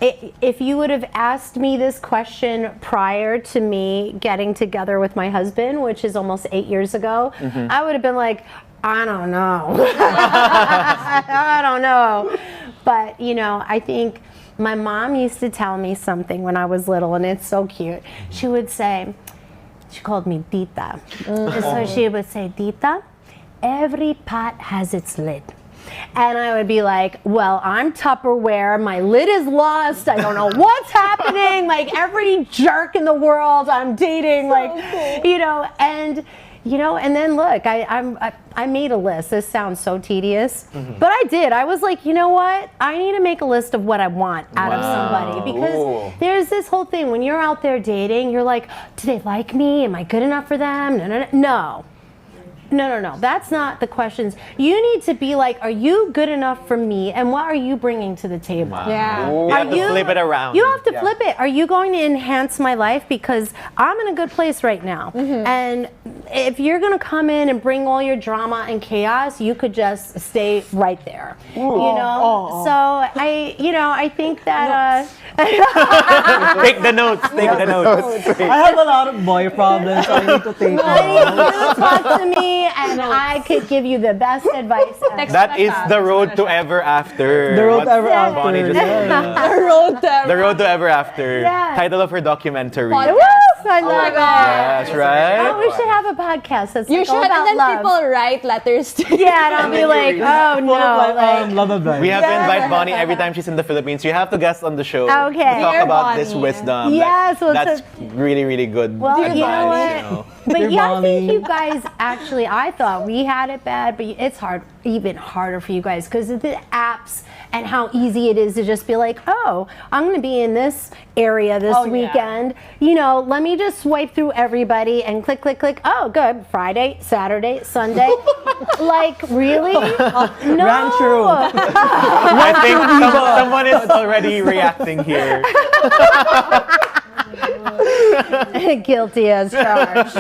if you would have asked me this question prior to me getting together with my husband, which is almost 8 years ago, I would have been like, I don't know. I don't know. But, you know, I think my mom used to tell me something when I was little, and it's so cute. She would say, she called me Tita. And so she would say, Tita, every pot has its lid. And I would be like, well, I'm Tupperware, my lid is lost, I don't know what's happening, like every jerk in the world I'm dating, like, you know, and then look, I made a list. This sounds so tedious, but I did. I was like, you know what? I need to make a list of what I want out of somebody, because there's this whole thing when you're out there dating, you're like, do they like me? Am I good enough for them? No. That's not the questions. You need to be like, are you good enough for me? And what are you bringing to the table? Yeah. You have to flip it around. You have to flip it. Are you going to enhance my life? Because I'm in a good place right now. And if you're going to come in and bring all your drama and chaos, you could just stay right there. You know? So I think that Take the notes. I have a lot of boy problems, so I need to take you talk to me and I could give you the best advice ever. That is the road to Ever After. The road What to Ever Bonnie After. just Yeah. The Road to Ever After. Yeah. Title of her documentary. Woo! I love it. Yes, Oh, right? we should have a podcast that's You like should, all about and then love. people write letters to you. Yeah, and I'll be like, oh Full of no, love of blind. We have to invite Bonnie every time she's in the Philippines. You have to guest on the show. Okay. To talk Dear about this Bonnie. wisdom. Yes, well, that's really, really good Well, advice. you know what? You know? But Dear yeah, I think Bonnie. you guys actually, I thought we had it bad, but it's hard, even harder for you guys because of the apps and how easy it is to just be like, oh, I'm going to be in this area this Oh, yeah. weekend. You know, let me just swipe through everybody and click, click, click. Oh, good. Friday, Saturday, Sunday. Like, really? No. Ran through. I think someone is already reacting here. Guilty as charged.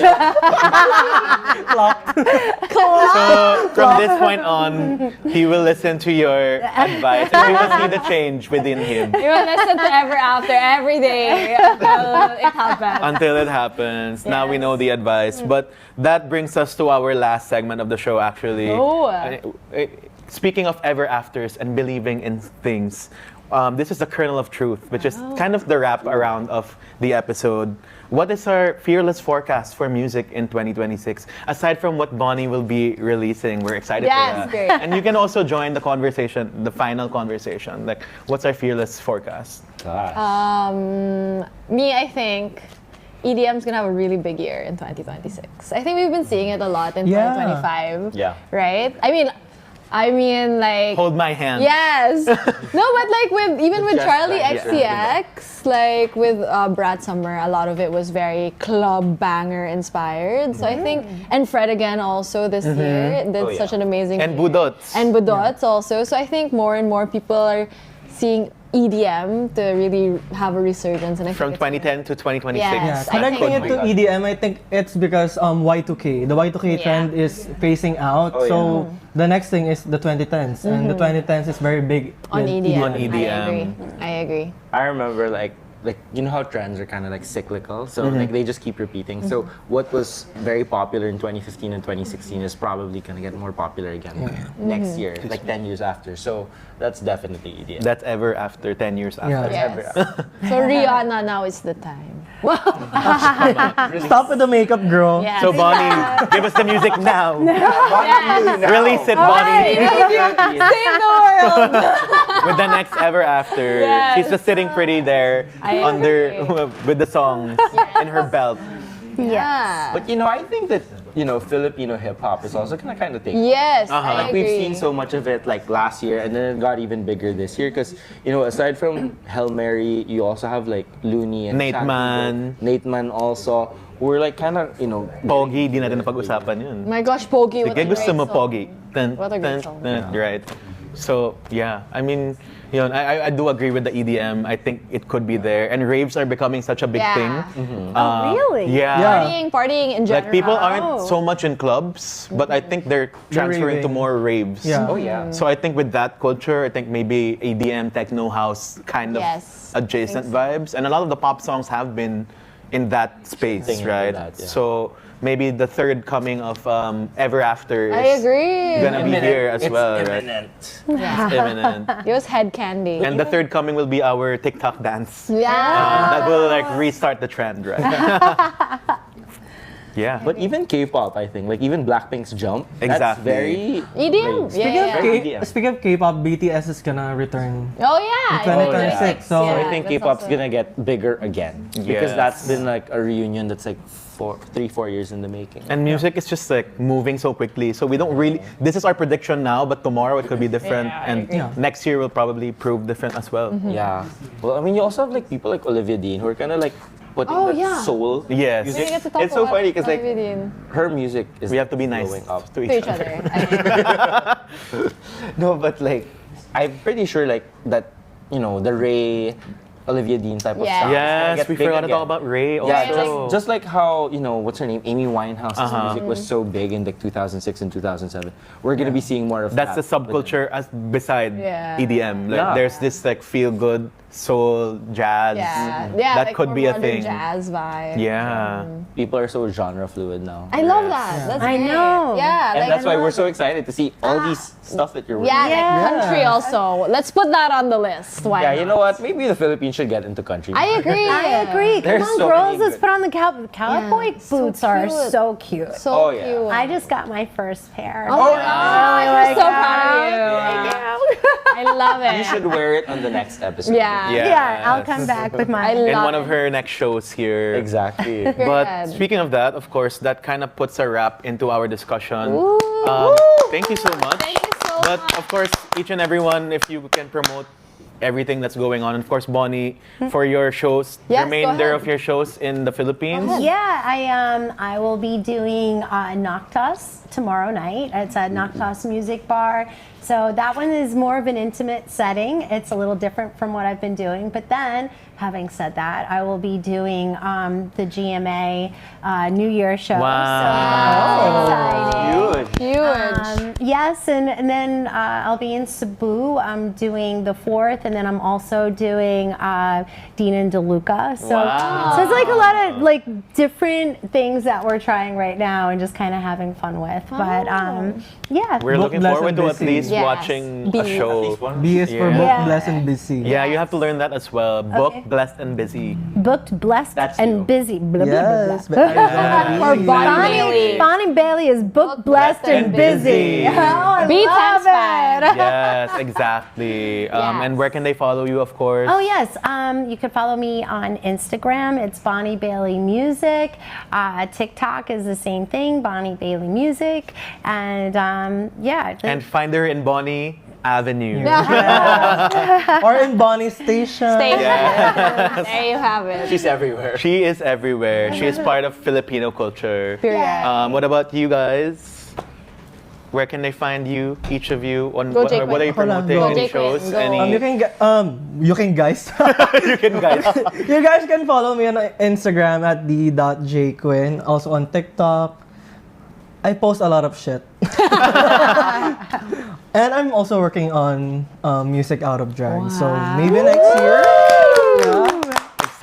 So from this point on, he will listen to your advice and we will see the change within him You will listen to Ever After every day until it happens. until it happens. Now we know the advice. But that brings us to our last segment of the show, actually. Oh. Speaking of ever afters and believing in things, this is the kernel of truth, which is kind of the wrap around of the episode. What is our fearless forecast for music in 2026? Aside from what Bonnie will be releasing, we're excited for that. Great. And you can also join the conversation, the final conversation. Like, what's our fearless forecast? Me, I think EDM's gonna have a really big year in 2026. I think we've been seeing it a lot in 2025. Yeah. Right? I mean, like. Hold my hand. Yes. No, but like with Just Charlie that, XCX, like with Brad Summer, a lot of it was very club banger inspired. So I think, and Fred again also this year did such an amazing. And year. Budots. And Budots also. So I think more and more people are seeing EDM to really have a resurgence. And I From think it's 2010 to 2026. Yes. Yeah, connecting it to EDM, I think it's because Y2K. The Y2K trend is phasing out. So the next thing is the 2010s. And the 2010s is very big on with EDM. On EDM. I agree. I remember like you know how trends are kind of like cyclical, so like they just keep repeating. So what was very popular in 2015 and 2016 is probably gonna get more popular again next year, like 10 years after. So that's definitely EDM. That's ever after 10 years after. Yeah. Yes. So Rihanna, now is the time. Stop with the makeup, girl. Yes. So Bonnie, give us the music now. Release it, Bonnie. Save the world. With the next Ever After. Yes. She's just sitting pretty there with the songs in her belt. Yeah. But you know, I think that Filipino hip hop is also gonna kind of take. Yes, I Like agree. we've seen so much of it like last year, and then it got even bigger this year. Because aside from Hail Mary, you also have like Looney and Nate Man. Nate Man also. We're like kind of Pogi, di natin napag-usapan yun. My gosh, Pogi. What Sige, a gusto great mo song. Pogi. Dun, What a great song. Right. So, yeah. I mean, I do agree with the EDM. I think it could be there. And raves are becoming such a big Yeah. thing. Really? Yeah. Partying in general. Like, people aren't so much in clubs, but I think they're transferring to raving. more raves. Yeah. Oh yeah. So I think with that culture, I think maybe EDM, techno house kind of Yes, adjacent vibes. And a lot of the pop songs have been in that space, Thing into right? that, yeah. So maybe the third coming of Ever After is I agree. gonna be here as It's well, imminent. right? It's imminent. It was head candy. And the third coming will be our TikTok dance. yeah. That will like restart the trend, right? Yeah. But even K-pop, I think, like even Blackpink's Jump, that's Exactly. very EDM. Yeah. EDM. Speaking of K-pop, BTS is gonna return. Oh yeah. 2026, so I think that's K-pop's also- gonna get bigger again because Yes. that's been like a reunion that's like 3-4 years in the making. And music is just like moving so quickly. So we don't really, this is our prediction now, but tomorrow it could be different. Yeah, I and agree. next year will probably prove different as well. Yeah. Well, I mean, you also have like people like Olivia Dean who are kind of like putting Oh, that yeah. soul. Yes. music. We get to talk It's so about funny because like Olivia Dean. her music is We have to be nice blowing up. to To each other. No, but like I'm pretty sure like that the Ray, Olivia Dean type of Yeah. stuff. is gonna Yes, get we big forgot to again. talk about Ray also. Yeah, Ray, just like how, what's her name? Amy Winehouse's music was Mm-hmm. so big in like 2006 and 2007. We're going to be seeing more of That's that. the subculture as beside Yeah. EDM. Like Yeah. there's this like feel good soul jazz. Yeah. That like could more be a modern thing. Jazz vibe. Yeah. People are so genre fluid now. I love that. That's I great. know. Yeah. And like, that's why we're so excited to see all these stuff that you're working Yeah, on. like country also. Let's put that on the list. Why Yeah, not? you know what? Maybe the Philippines should get into country. I agree. I agree. Come There's on, so girls, many let's good- put on the cowboy so boots. Are cute. so cute. So Oh, yeah. cute. I just got my first pair. Oh, my gosh, we're so proud of you. I love it. You should wear it on the next episode. Yeah. Yeah, I'll come back with my. I In love one of it. her next shows here. Exactly. But Good. speaking of that, of course, that kind of puts a wrap into our discussion. Ooh. Thank you so much. Thank you so But much. of course, each and everyone, if you can promote everything that's going on. And of course, Bonnie, for your shows, Yes, go remainder ahead. of your shows in the Philippines. Yeah, I will be doing Noctas tomorrow night. It's a Noctas music bar. So that one is more of an intimate setting. It's a little different from what I've been doing. But then, having said that, I will be doing the GMA New Year show. Wow. So that's exciting. Huge. Yes, and then I'll be in Cebu. I'm doing the 4th, and then I'm also doing Dean and DeLuca. So, so it's like a lot of like different things that we're trying right now and just kind of having fun with. But yeah, We're looking Book forward to Blessed at least Yes. watching B. a show. B is for Yeah. book, Yeah. blessed, and busy. Yeah, you have to learn that as well. Book, Okay. blessed, and busy. Booked, blessed, That's and you. busy. Blah, blah, blah, Yes. blah. but eyes on the Or B. Bonnie Bailey. Bonnie Bailey is booked, blessed, and busy. Oh, I B love times five. it. Yes, exactly. Yes. And where can they follow you, of course? Oh yes, you can follow me on Instagram. It's Bonnie Bailey Music. TikTok is the same thing, Bonnie Bailey Music, and yeah. And find her in Bonnie Avenue. Or in Bonnie's station. There you have it. She's everywhere. She is everywhere. She is part of Filipino culture. Period. What about you guys? Where can they find you, each of you? On Go what, Jay what are you Quinn. promoting? Go Any Jay Quinn, shows? go. Any? You can guys. You can guys. You guys can follow me on Instagram at the.jquinn. Also on TikTok. I post a lot of shit. And I'm also working on music out of drag. So maybe next year.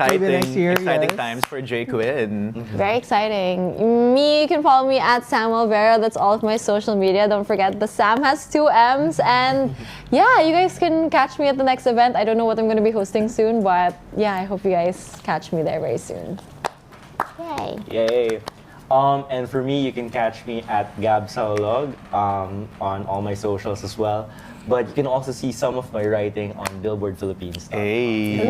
Exciting, next year, exciting yes. times for Jay Quinn. Very exciting. Me, you can follow me at Samm Alvero. That's all of my social media. Don't forget, the Sam has 2 M's. And yeah, you guys can catch me at the next event. I don't know what I'm going to be hosting soon, but yeah, I hope you guys catch me there very soon. Yay. Yay. And for me, you can catch me at Gab Saulog on all my socials as well. But you can also see some of my writing on Billboard Philippines. Hey.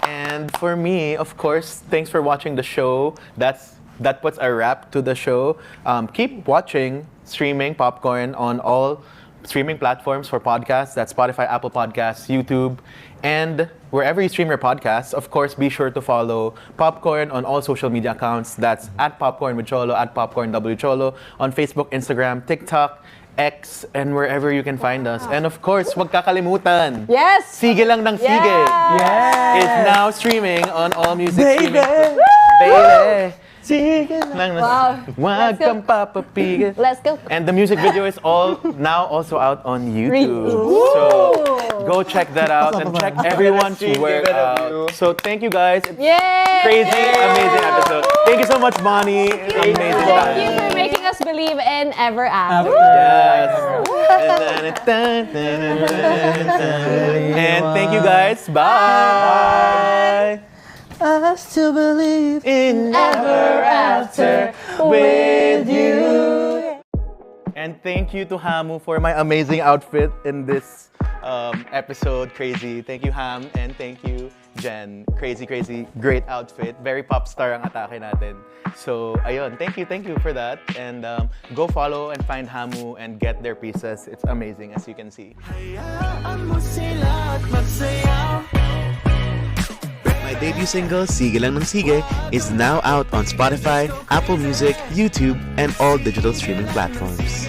And for me, of course, thanks for watching the show. That puts a wrap to the show. Keep watching Streaming Popcorn on all streaming platforms for podcasts. That's Spotify, Apple Podcasts, YouTube, and wherever you stream your podcasts. Of course, be sure to follow Popcorn on all social media accounts. That's at Popcorn with Cholo, at Popcorn W Cholo on Facebook, Instagram, TikTok, X, and wherever you can find us. And of course, huwag kakalimutan. Yes! Sige lang ng sige. Yes! Is now streaming on all music Baby! streaming. Baby! Sige Lang Wow. Wag Let's go. kang papapigil. Let's go. And the music video is all now also out on YouTube. Ooh. So go check that out and check everyone's work out. So thank you guys. It's Yay! crazy, amazing episode. Thank you so much, Bonnie. Amazing Thank you time. for making us believe in ever after. Yes. And thank you guys. Bye. I still believe In Ever after with you. And thank you to Hamu for my amazing outfit in this episode. Crazy. Thank you, Ham. And thank you, Jen. Crazy, crazy, great outfit. Very pop star ang atake natin. So, ayun. Thank you for that. And go follow and find Hamu and get their pieces. It's amazing, as you can see. My debut single, Sige Lang Nang Sige, is now out on Spotify, Apple Music, YouTube, and all digital streaming platforms.